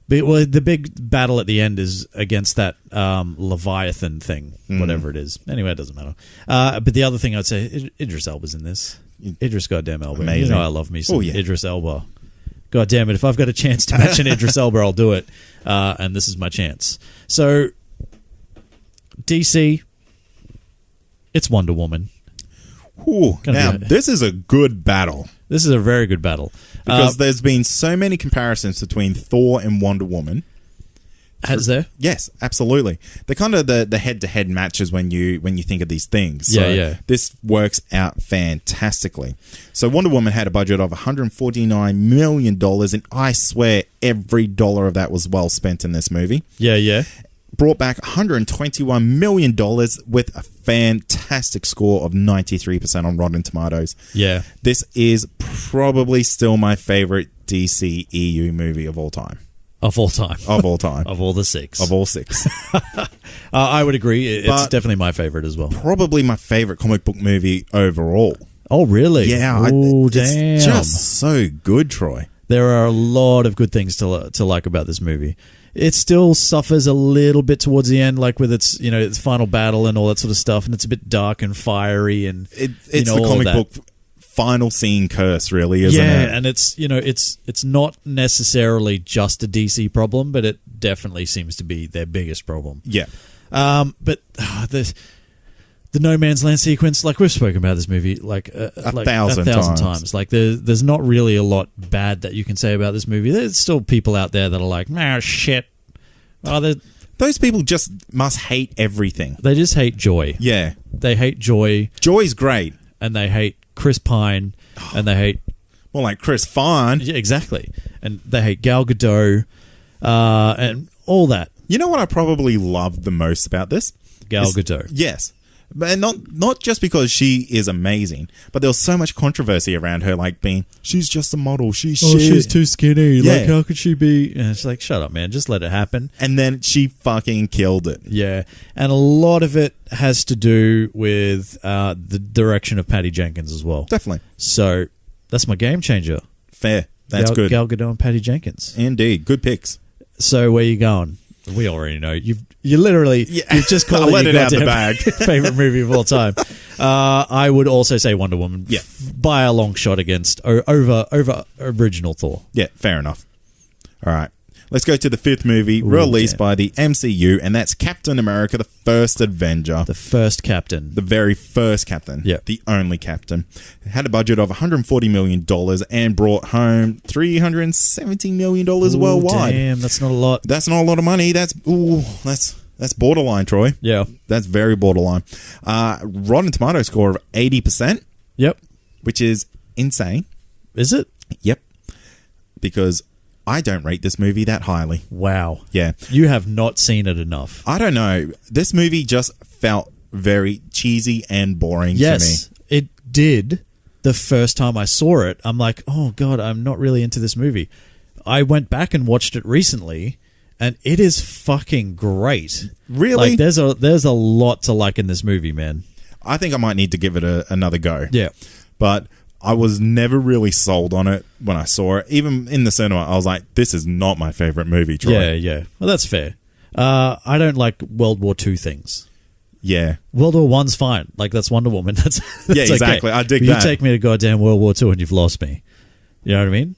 But the big battle at the end is against that Leviathan thing, whatever it is. Anyway, it doesn't matter. But the other thing I'd say, Idris Elba's in this. Idris goddamn Elba. Amazing. You know I love me some Idris Elba. God damn it, if I've got a chance to match an Idris Elba, I'll do it. And this is my chance. So, DC, it's Wonder Woman. Ooh, now, this is a good battle. This is a very good battle. Because there's been so many comparisons between Thor and Wonder Woman. Has there? Yes, absolutely. They're kind of the head-to-head matches when you think of these things. So yeah. This works out fantastically. So Wonder Woman had a budget of $149 million, and I swear every dollar of that was well spent in this movie. Yeah. Brought back $121 million with a fantastic score of 93% on Rotten Tomatoes. Yeah. This is probably still my favorite DC EU movie of all time. Of all time. Of all time. Of all the six. Of all six. I would agree. It's definitely my favorite as well. Probably my favorite comic book movie overall. Oh, really? Yeah. Oh, damn. It's just so good, Troy. There are a lot of good things to like about this movie. It still suffers a little bit towards the end, like with its final battle and all that sort of stuff, and it's a bit dark and fiery, and it's the comic book final scene curse, really, isn't it? Yeah, and it's not necessarily just a DC problem, but it definitely seems to be their biggest problem. Yeah. But the No Man's Land sequence, like we've spoken about this movie like a thousand times. Like there's not really a lot bad that you can say about this movie. There's still people out there that are like, nah, shit. Those people just must hate everything. They just hate joy. Yeah. They hate joy. Joy's great. And they hate Chris Pine. And they hate... More like Chris Fine. Yeah, exactly. And they hate Gal Gadot. And all that. You know what I probably loved the most about this? Gal Gadot. Yes. But not just because she is amazing, but there was so much controversy around her, like being, she's just a model, she's too skinny, yeah. Like how could she be? And it's like, shut up, man, just let it happen. And then she fucking killed it. Yeah, and a lot of it has to do with the direction of Patty Jenkins as well. Definitely. So that's my game changer. Fair. That's good. Gal Gadot and Patty Jenkins. Indeed. Good picks. So where you going? We already know. You've just called let it out the bag. Favorite movie of all time. I would also say Wonder Woman. Yeah. By a long shot against over original Thor. Yeah, fair enough. All right. Let's go to the fifth movie released by the MCU, and that's Captain America, the First Avenger. The first captain. The very first captain. Yeah. The only captain. It had a budget of $140 million and brought home $370 million worldwide. Damn, that's not a lot. That's not a lot of money. That's borderline, Troy. Yeah. That's very borderline. Rotten Tomato score of 80%. Yep. Which is insane. Is it? Yep. Because I don't rate this movie that highly. Wow. Yeah. You have not seen it enough. I don't know. This movie just felt very cheesy and boring to me. Yes, it did. The first time I saw it, I'm like, oh, God, I'm not really into this movie. I went back and watched it recently, and it is fucking great. Really? Like, there's a lot to like in this movie, man. I think I might need to give it another go. Yeah. But I was never really sold on it when I saw it. Even in the cinema, I was like, this is not my favorite movie, Troy. Yeah. Well, that's fair. I don't like World War II things. Yeah. World War I's fine. Like, that's Wonder Woman. That's yeah, exactly. Okay. I dig but that. You take me to goddamn World War II and you've lost me. You know what I mean?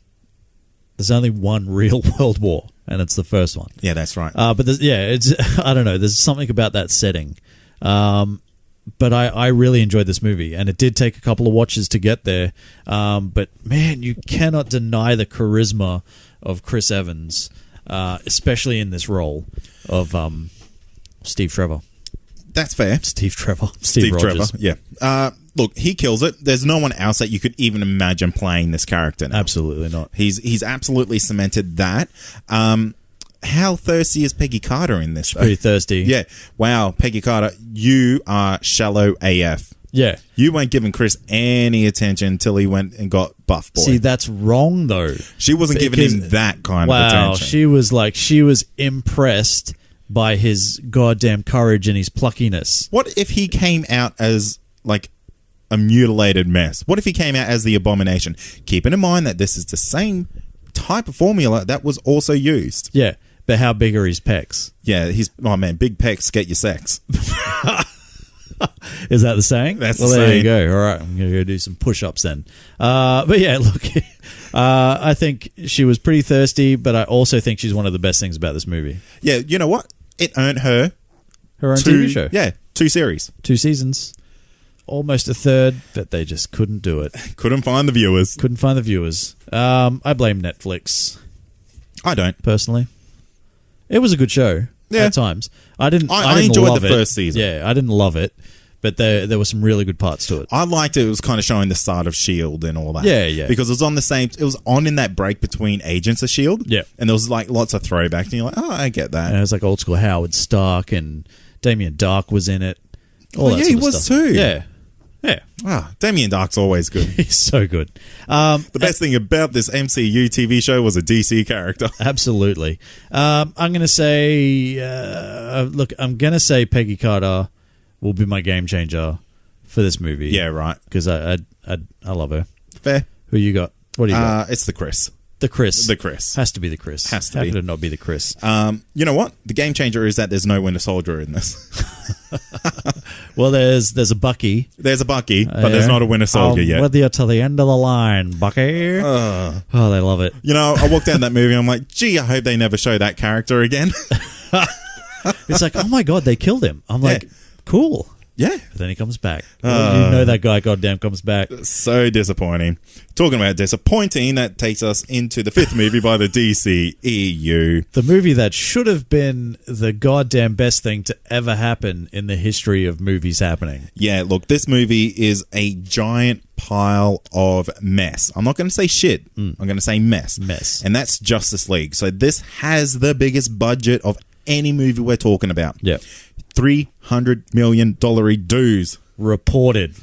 There's only one real world war, and it's the first one. Yeah, that's right. But it's I don't know. There's something about that setting. But I really enjoyed this movie, and it did take a couple of watches to get there. But man, you cannot deny the charisma of Chris Evans, especially in this role of Steve Trevor. That's fair. Steve Trevor. Steve Rogers. Trevor, yeah. Look, he kills it. There's no one else that you could even imagine playing this character now. Absolutely not. He's absolutely cemented that. How thirsty is Peggy Carter in this? Pretty thirsty. Yeah. Wow, Peggy Carter, you are shallow AF. Yeah. You weren't giving Chris any attention until he went and got Buff Boy. See, that's wrong, though. She wasn't giving him that kind of Wow, attention. she was impressed by his goddamn courage and his pluckiness. What if he came out as, like, a mutilated mess? What if he came out as the Abomination? Keeping in mind that this is the same type of formula that was also used. Yeah, but how big are his pecs? Yeah, big pecs get you sex. Is that the saying? That's the there saying. you go. All right, I'm going to go do some push-ups then. But yeah, look, I think she was pretty thirsty, but I also think she's one of the best things about this movie. Yeah, you know what? It earned her own TV show. Yeah, 2 series. 2 seasons. Almost a third, but they just couldn't do it. Couldn't find the viewers. I blame Netflix. I don't. Personally. It was a good show at times. I didn't enjoyed love the first season. Yeah, I didn't love it, but there were some really good parts to it. I liked it. It was kind of showing the start of S.H.I.E.L.D. and all that. Yeah. Because it was on in that break between Agents of S.H.I.E.L.D. Yeah. And there was like lots of throwbacks and you're like, oh, I get that. And it was like old school Howard Stark and Damien Dark was in it. He was too. Yeah. Damien Dark's always good. He's so good. The best thing about this MCU TV show was a DC character. Absolutely. I'm going to say, I'm going to say Peggy Carter will be my game changer for this movie. Yeah, right. Because I love her. Fair. Who you got? What do you got? It's the Chris. The Chris. The Chris. Has to be the Chris. Has to How be. could it not be the Chris? You know what? The game changer is that there's no Winter Soldier in this. Well, there's a Bucky. There's a Bucky, but there's not a Winter Soldier yet. With you to the end of the line, Bucky. Oh, they love it. You know, I walked down that movie and I'm like, gee, I hope they never show that character again. It's like, oh my God, they killed him. I'm like, cool. Yeah. But then he comes back. You know that guy goddamn comes back. So disappointing. Talking about disappointing, that takes us into the 5th movie by the DCEU. The movie that should have been the goddamn best thing to ever happen in the history of movies happening. Yeah, look, this movie is a giant pile of mess. I'm not going to say shit. I'm going to say mess. Mess. And that's Justice League. So this has the biggest budget of any movie we're talking about. Yeah. $300 million dues. Reported.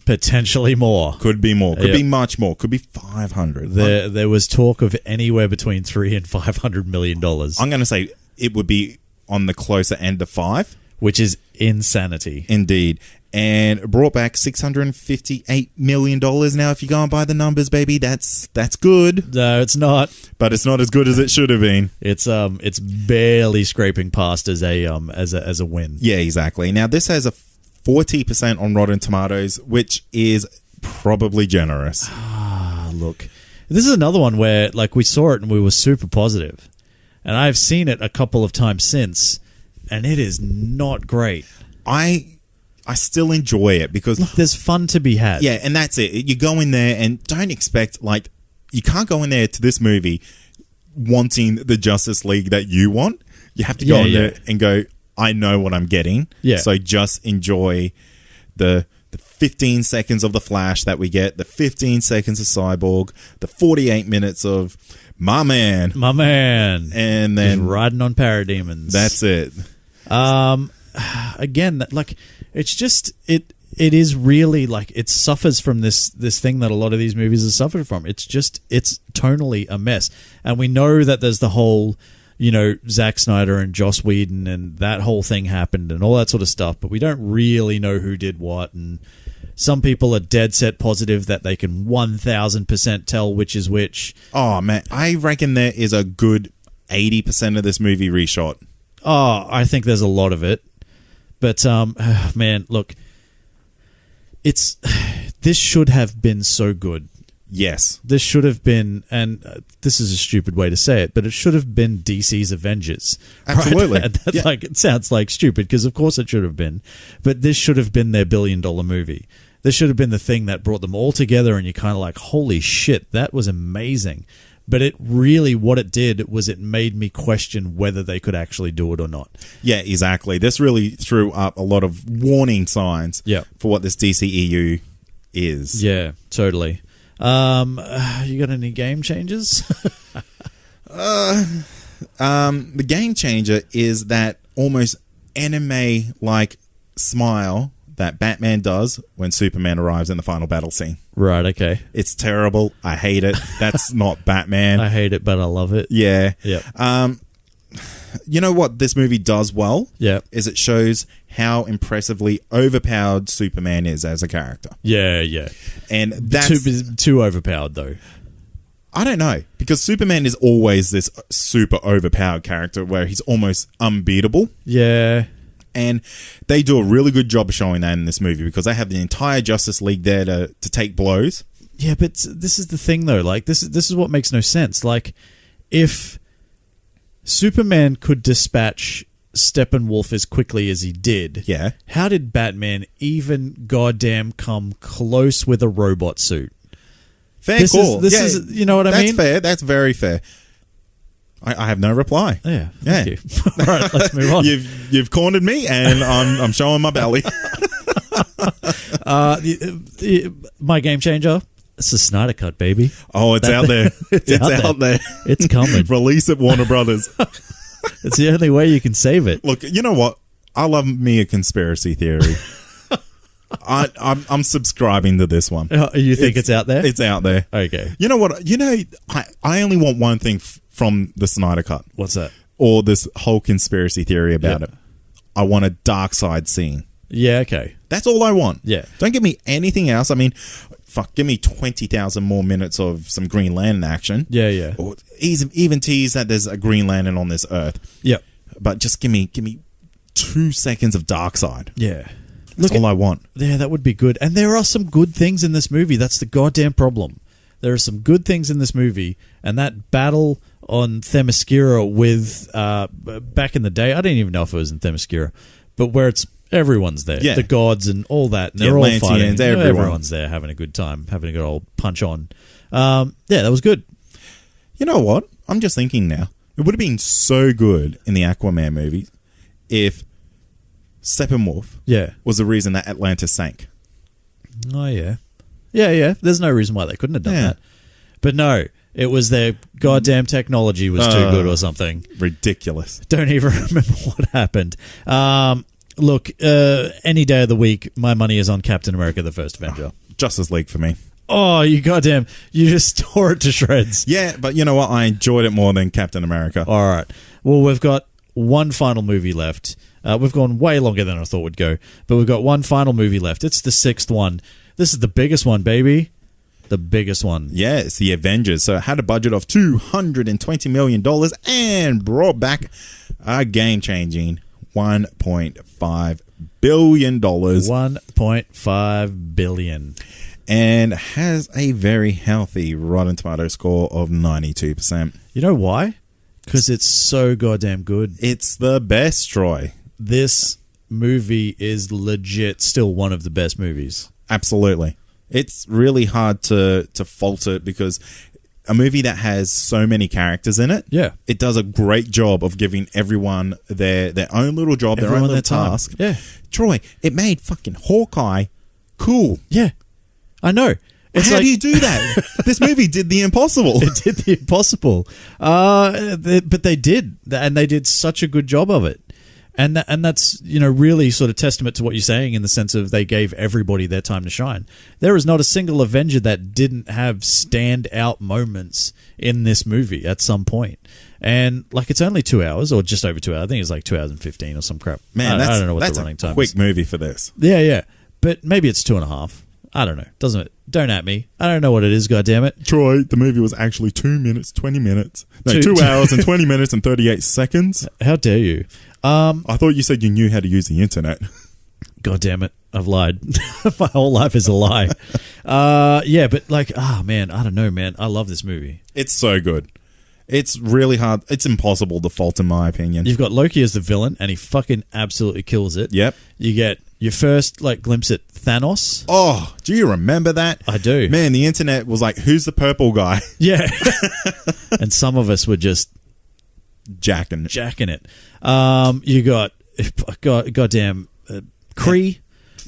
Potentially more. Could be more. Could be much more. Could be 500. There was talk of anywhere between $300 and $500 million. I'm going to say it would be on the closer end of 5. Which is insanity. Indeed. And brought back $658 million. Now, if you go and buy the numbers, baby, that's good. No, it's not. But it's not as good as it should have been. It's barely scraping past as a win. Yeah, exactly. Now, this has a 40% on Rotten Tomatoes, which is probably generous. Look, this is another one where like we saw it and we were super positive, and I've seen it a couple of times since, and it is not great. I still enjoy it because look, there's fun to be had. Yeah, and that's it. You go in there and don't expect, like, you can't go in there to this movie wanting the Justice League that you want. You have to go in there and go, I know what I'm getting. Yeah. So just enjoy the 15 seconds of The Flash that we get, the 15 seconds of Cyborg, the 48 minutes of my man. And then... He's riding on parademons. That's it. Again, like, it's just... It is really, like, it suffers from this thing that a lot of these movies have suffered from. It's tonally a mess. And we know that there's the whole... Zack Snyder and Joss Whedon and that whole thing happened and all that sort of stuff, but we don't really know who did what, and some people are dead set positive that they can 1000% tell which is which. Oh, man, I reckon there is a good 80% of this movie reshot. Oh, I think there's a lot of it. But, man, look, this should have been so good. Yes. This should have been, and this is a stupid way to say it, but it should have been DC's Avengers. Absolutely. Right? Yeah. Like, it sounds like stupid, because of course it should have been. But this should have been their $1 billion movie. This should have been the thing that brought them all together, and you're kind of like, holy shit, that was amazing. But it really, what it did was it made me question whether they could actually do it or not. Yeah, exactly. This really threw up a lot of warning signs for what this DCEU is. Yeah, totally. You got any game changers? The game changer is that almost anime-like smile that Batman does when Superman arrives in the final battle scene. Right, okay. It's terrible. I hate it. That's not Batman. I hate it, but I love it. Yeah. Yeah. You know what this movie does well? Yeah. Is it shows how impressively overpowered Superman is as a character. Yeah, yeah. And that's... Too overpowered, though. I don't know. Because Superman is always this super overpowered character where he's almost unbeatable. Yeah. And they do a really good job of showing that in this movie because they have the entire Justice League there to take blows. Yeah, but this is the thing, though. Like, this is what makes no sense. Like, if Superman could dispatch Steppenwolf as quickly as he did, how did Batman even goddamn come close with a robot suit? Fair call. This is, you know what I mean? That's fair. That's very fair. I have no reply. Yeah, thank you. All right, let's move on. You've cornered me, and I'm showing my belly. My game changer. It's a Snyder Cut, baby. Oh, it's out there. It's out there. It's coming. Release it, Warner Brothers. It's the only way you can save it. Look, you know what? I love me a conspiracy theory. I'm subscribing to this one. You think it's out there? It's out there. Okay. You know what? I only want one thing from the Snyder Cut. What's that? Or this whole conspiracy theory about it. I want a dark side scene. Yeah, okay. That's all I want. Yeah. Don't give me anything else. I mean, fuck, give me 20,000 more minutes of some Green Lantern action. Yeah, yeah. Or even tease that there's a Green Lantern on this Earth. Yep. But just give me 2 seconds of dark side. Yeah. That's all I want. Yeah, that would be good. And there are some good things in this movie. That's the goddamn problem. There are some good things in this movie, and that battle on Themyscira with back in the day, I didn't even know if it was in Themyscira, but where it's everyone's there, the gods and all that, and they're all fighting. Everyone's there having a good time, having a good old punch on. Yeah, that was good. You know what? I'm just thinking now. It would have been so good in the Aquaman movie if Steppenwolf was the reason that Atlantis sank. Oh, yeah. Yeah. There's no reason why they couldn't have done that. But no, it was their goddamn technology was too good or something. Ridiculous. Don't even remember what happened. Look, any day of the week, my money is on Captain America, the First Avenger. Justice League for me. Oh, you just tore it to shreds. Yeah, but you know what? I enjoyed it more than Captain America. All right. Well, we've got one final movie left. We've gone way longer than I thought we'd go, but we've got one final movie left. It's the 6th one. This is the biggest one, baby. The biggest one. Yeah, it's the Avengers. So it had a budget of $220 million and brought back a game-changing $1.5 billion. $1.5 billion. And has a very healthy Rotten Tomato score of 92%. You know why? Because it's so goddamn good. It's the best, Troy. This movie is legit still one of the best movies. Absolutely. It's really hard to fault it because a movie that has so many characters in it, it does a great job of giving everyone their own little job, their own little task. Yeah. Troy, it made fucking Hawkeye cool. Yeah, I know. How do you do that? This movie did the impossible. It did the impossible. But they did, and they did such a good job of it. And that's, really sort of testament to what you're saying in the sense of they gave everybody their time to shine. There is not a single Avenger that didn't have standout moments in this movie at some point. And it's only 2 hours or just over 2 hours. I think it's like 2 hours and 15 or some crap. Man, I don't know what that's the running time is. Quick movie for this. Yeah. But maybe it's 2.5. I don't know. Don't at me. I don't know what it is, goddammit. Troy, the movie was actually 2 minutes, 20 minutes. No, 2 hours and 20 minutes and 38 seconds. How dare you? I thought you said you knew how to use the internet. God damn it, I've lied. My whole life is a lie. Yeah, but man, I don't know, man. I love this movie. It's so good. It's really hard. It's impossible to fault, in my opinion. You've got Loki as the villain, and he fucking absolutely kills it. Yep. You get your first glimpse at Thanos. Oh, do you remember that? I do. Man, the internet was like, who's the purple guy? Yeah. And some of us were just jacking it. You got goddamn Kree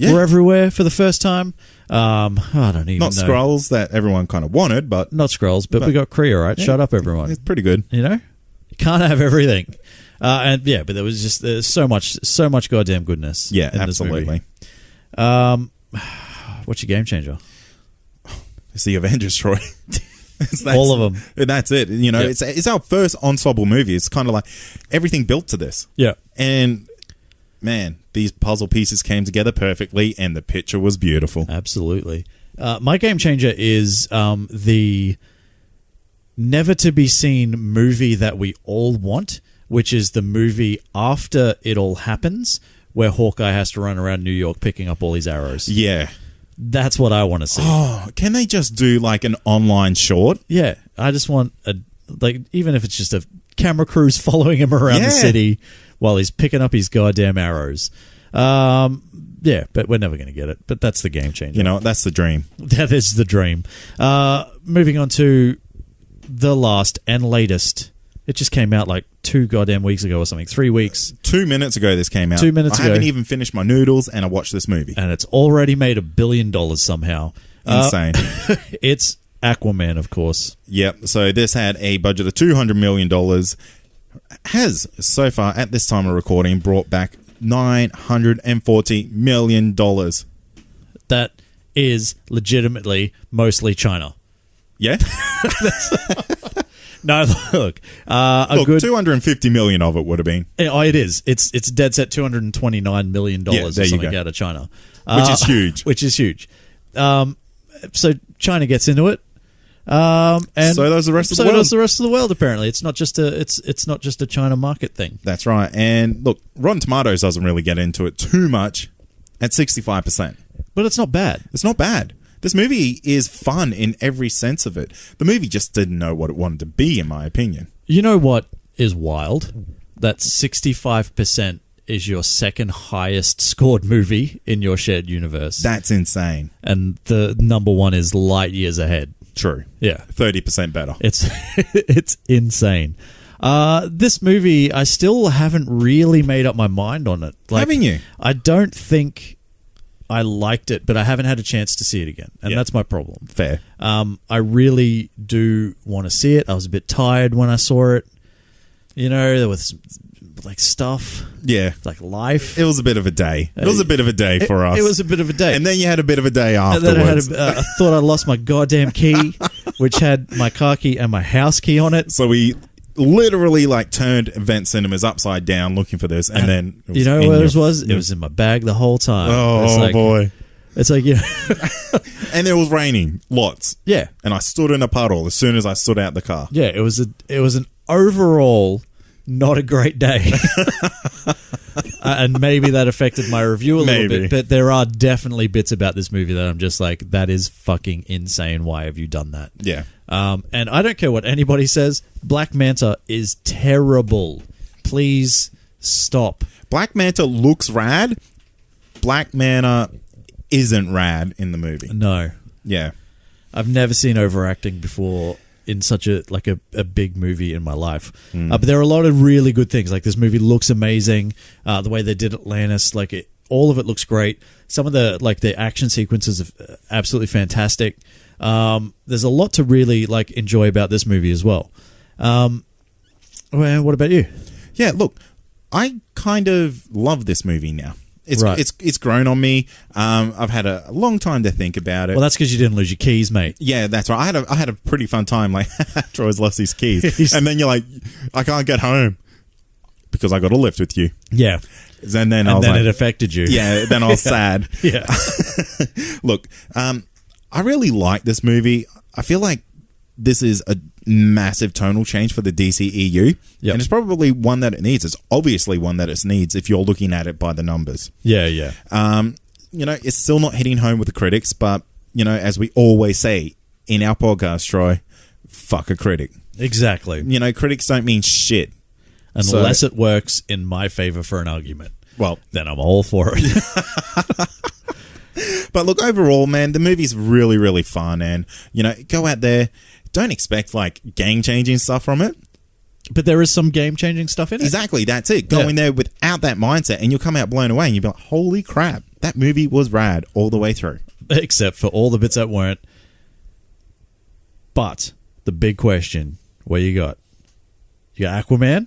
were everywhere for the first time. I don't even know. Not Skrulls that everyone kind of wanted, but... Not Skrulls, but we got Kree, all right? Yeah, shut up, everyone. It's pretty good. You can't have everything. But there was just there's so much goddamn goodness. Yeah, absolutely. What's your game changer? It's the Avengers, Troy. All of them. That's it. It's our first ensemble movie. It's kind of like everything built to this. Yeah. And man, these puzzle pieces came together perfectly, and the picture was beautiful. Absolutely. My game changer is the never-to-be-seen movie that we all want, which is the movie after it all happens, where Hawkeye has to run around New York picking up all his arrows. Yeah. That's what I want to see. Oh, can they just do an online short? Yeah. I just want, even if it's just a camera crews following him around the city while he's picking up his goddamn arrows. Yeah, but we're never going to get it. But that's the game changer. That's the dream. That is the dream. Moving on to the last and latest. It just came out 2 goddamn weeks ago or something. 3 weeks. 2 minutes ago this came out. 2 minutes ago. I haven't even finished my noodles and I watched this movie. And it's already made $1 billion somehow. Insane. It's Aquaman, of course. Yep. So this had a budget of $200 million. Has, so far, at this time of recording, brought back $940 million. That is legitimately mostly China. Yeah? No, look, good $250 million of it would have been. Oh, it is. It's dead set $229 million or something out of China, which is huge. Which is huge. So China gets into it, and so does the rest of the world. So does the rest of the world. Apparently, it's not just a China market thing. That's right. And look, Rotten Tomatoes doesn't really get into it too much at 65%, but it's not bad. It's not bad. This movie is fun in every sense of it. The movie just didn't know what it wanted to be, in my opinion. You know what is wild? That 65% is your second highest scored movie in your shared universe. That's insane. And the number one is light years ahead. True. Yeah. 30% better. It's insane. This movie, I still haven't really made up my mind on it. Haven't you? I don't think I liked it, but I haven't had a chance to see it again, and that's my problem. Fair. I really do want to see it. I was a bit tired when I saw it. There was stuff. Yeah. Life. It was a bit of a day. It was a bit of a day for us. It was a bit of a day. And then you had a bit of a day afterwards. And then I thought I lost my goddamn key, which had my car key and my house key on it. So we literally turned Event Cinemas upside down looking for this, and then you know what it was? It was in my bag the whole time. Oh boy! It's and it was raining lots. Yeah, and I stood in a puddle as soon as I stood out the car. Yeah, it was an overall not a great day, and maybe that affected my review a little bit. But there are definitely bits about this movie that I'm just that is fucking insane. Why have you done that? Yeah. And I don't care what anybody says. Black Manta is terrible. Please stop. Black Manta looks rad. Black Manta isn't rad in the movie. No. Yeah. I've never seen overacting before in such a big movie in my life. But there are a lot of really good things. This movie looks amazing. The way they did Atlantis, all of it looks great. Some of the action sequences are absolutely fantastic. There's a lot to really enjoy about this movie as well. Well, what about you? Yeah, look, I kind of love this movie now. It's grown on me. I've had a long time to think about it. Well, that's because you didn't lose your keys, mate. Yeah, that's right. I had a pretty fun time. Troy's lost his keys, and then you're like, I can't get home because I got a lift with you. Yeah, and then it affected you. Yeah, then I was sad. Yeah. Look, I really like this movie. I feel like this is a massive tonal change for the DCEU. Yep. And it's probably one that it needs. It's obviously one that it needs if you're looking at it by the numbers. Yeah. It's still not hitting home with the critics, but, as we always say in our podcast, Troy, fuck a critic. Exactly. Critics don't mean shit. Unless it works in my favor for an argument. Well, then I'm all for it. But look, overall, man, the movie's really, really fun. And, go out there. Don't expect game-changing stuff from it. But there is some game-changing stuff in it. Exactly, that's it. Go in there without that mindset and you'll come out blown away and you'll be like, holy crap, that movie was rad all the way through. Except for all the bits that weren't. But the big question, what you got? You got Aquaman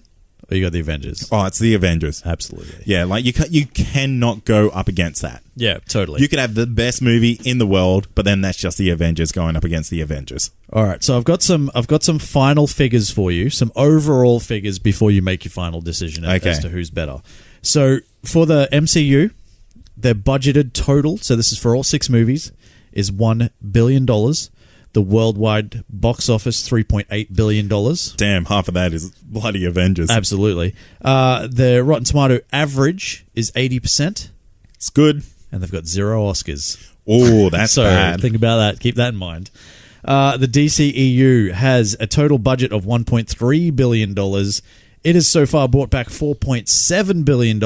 or you got the Avengers? Oh, it's the Avengers. Absolutely. Yeah, you cannot go up against that. Yeah, totally. You could have the best movie in the world, but then that's just the Avengers going up against the Avengers. All right, so I've got some final figures for you, some overall figures before you make your final decision as to who's better. So for the MCU, their budgeted total, so this is for all 6 movies, is $1 billion. The worldwide box office, $3.8 billion. Damn, half of that is bloody Avengers. Absolutely. The Rotten Tomato average is 80%. It's good. And they've got 0 Oscars. Oh, that's bad. Think about that. Keep that in mind. The DCEU has a total budget of $1.3 billion. It has so far brought back $4.7 billion.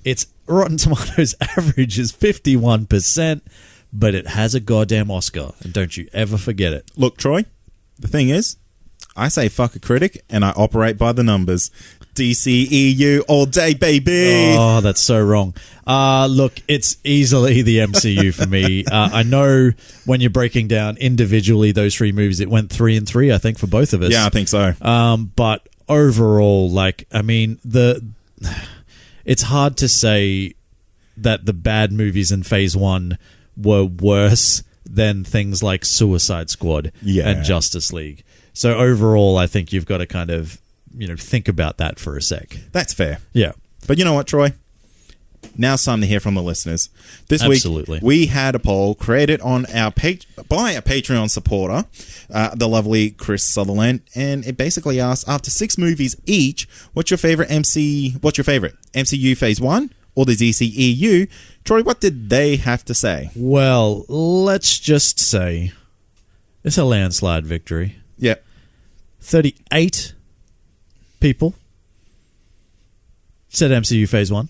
Its Rotten Tomatoes average is 51%. But it has a goddamn Oscar, and don't you ever forget it. Look, Troy, the thing is, I say fuck a critic, and I operate by the numbers. DCEU all day, baby! Oh, that's so wrong. Look, it's easily the MCU for me. I know when you're breaking down individually those 3 movies, it went 3 and 3, I think, for both of us. Yeah, I think so. But overall, it's hard to say that the bad movies in Phase 1 were worse than things like Suicide Squad and Justice League. So overall, I think you've got to kind of, think about that for a sec. That's fair. Yeah. But you know what, Troy? Now it's time to hear from the listeners. This week, we had a poll created on our by a Patreon supporter, the lovely Chris Sutherland, and it basically asked, after 6 movies each, what's your favorite MCU Phase 1 or the DCEU? Troy, what did they have to say? Well, let's just say it's a landslide victory. Yep. 38 people said MCU Phase 1.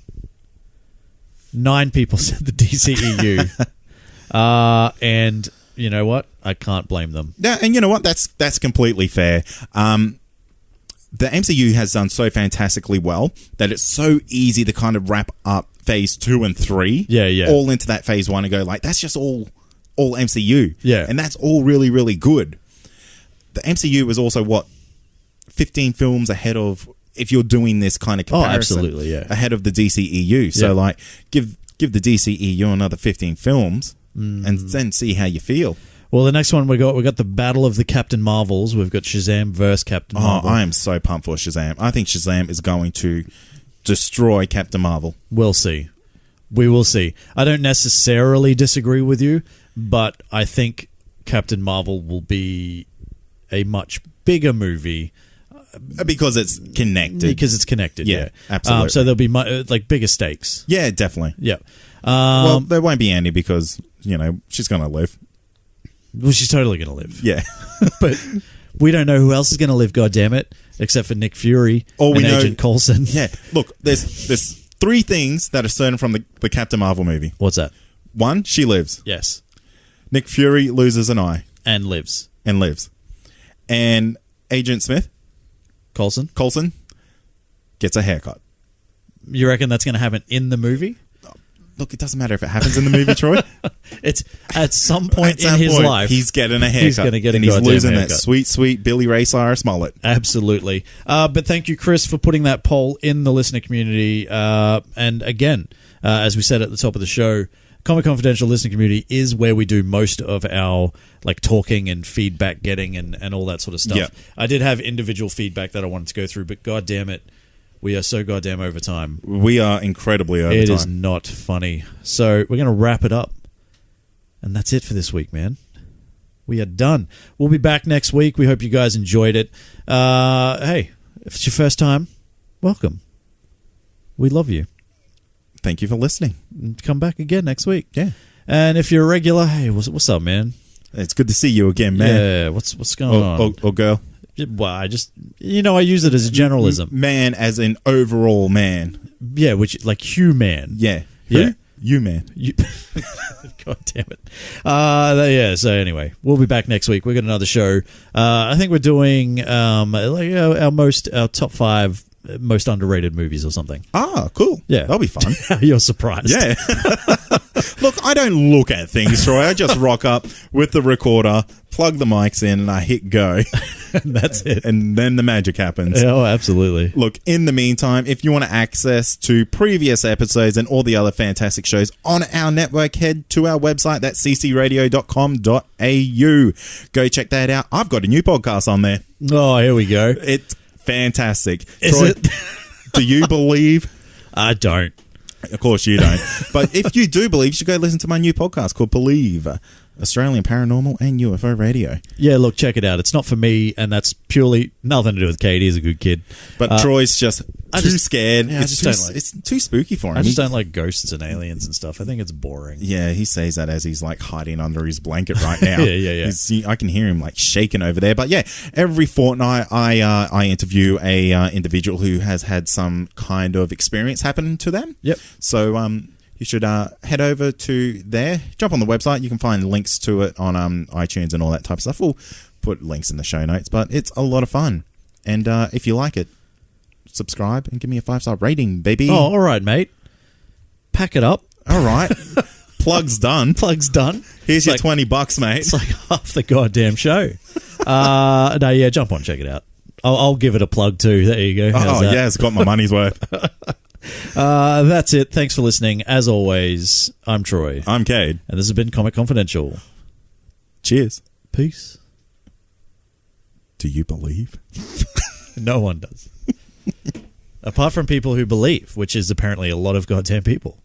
9 people said the DCEU. And you know what? I can't blame them. Yeah, and you know what? That's completely fair. The MCU has done so fantastically well that it's so easy to kind of wrap up Phase 2 and 3 all into that Phase 1 and go that's just all MCU. Yeah. And that's all really, really good. The MCU was also, 15 films ahead of, if you're doing this kind of comparison, absolutely, yeah, ahead of the DCEU. So, give the DCEU another 15 films and then see how you feel. Well, the next one we got the Battle of the Captain Marvels. We've got Shazam versus Captain Marvel. Oh, I am so pumped for Shazam. I think Shazam is going to destroy Captain Marvel. We'll see. We will see. I don't necessarily disagree with you, but I think Captain Marvel will be a much bigger movie. Because it's connected. Yeah, absolutely. So there'll be bigger stakes. Yeah, definitely. Yeah. Well, there won't be any because, she's going to live. Well, she's totally going to live. Yeah. But we don't know who else is going to live, goddammit, except for Nick Fury and Agent Coulson. Yeah. Look, there's 3 things that are certain from the Captain Marvel movie. What's that? 1, she lives. Yes. Nick Fury loses an eye. And lives. And Agent Smith? Coulson gets a haircut. You reckon that's going to happen in the movie? Look, it doesn't matter if it happens in the movie, Troy. It's at some point in his life. He's getting a haircut. He's going to get a goddamn goddamn losing haircut. that sweet Billy Ray Cyrus mullet. Absolutely. But thank you, Chris, for putting that poll in the listener community. And again, as we said at the top of the show, Comic Confidential listener community is where we do most of our like talking and feedback getting and all that sort of stuff. Yeah. I did have individual feedback that I wanted to go through, but god damn it, we are so goddamn over time. We are incredibly over It time. is not funny. So we're going to wrap it up. And that's it for this week, man. We are done. We'll be back next week. We hope you guys enjoyed it. Hey, if it's your first time, welcome. We love you. Thank you for listening. Come back again next week. Yeah. And if you're a regular, hey, what's up, man? It's good to see you again, man. Yeah, what's going on? Or girl. Well, I just, I use it as a generalism. Man as in overall man. Yeah, which, like, human. Yeah. Yeah. Who? You, man. God damn it. Yeah, so anyway, we'll be back next week. We've got another show. I think we're doing our top 5 most underrated movies or something. Ah, cool. Yeah. That'll be fun. You're surprised. Yeah. Look, I don't look at things, Troy. I just rock up with the recorder, plug the mics in, and I hit go. And that's it. And then the magic happens. Oh, absolutely. Look, in the meantime, if you want access to previous episodes and all the other fantastic shows on our network, head to our website. That's ccradio.com.au. Go check that out. I've got a new podcast on there. Oh, here we go. It's fantastic. Is Troy, it? Do you believe? I don't. Of course you don't. But if you do believe, you should go listen to my new podcast called Believe, Australian Paranormal and UFO Radio. Yeah, look, check it out. It's not for me, and that's purely nothing to do with Kate. He's a good kid. But Troy's just too scared. Yeah, It's too spooky for him. I just don't like ghosts and aliens and stuff. I think it's boring. Yeah, he says that as he's like hiding under his blanket right now. Yeah. I can hear him like shaking over there. But yeah, every fortnight I interview a individual who has had some kind of experience happen to them. Yep. So you should head over to there, jump on the website. You can find links to it on iTunes and all that type of stuff. We'll put links in the show notes, but it's a lot of fun. And if you like it, subscribe and give me a 5-star rating, baby. Oh, all right, mate. Pack it up. All right. Plug's done. Plug's done. Here's your $20, mate. It's like half the goddamn show. No, yeah, jump on, check it out. I'll give it a plug too. There you go. Oh, yeah, it's got my money's worth. That's it. Thanks for listening. As always, I'm Troy. I'm Cade. And this has been Comic Confidential. Cheers. Peace. Do you believe? No one does. Apart from people who believe, which is apparently a lot of goddamn people.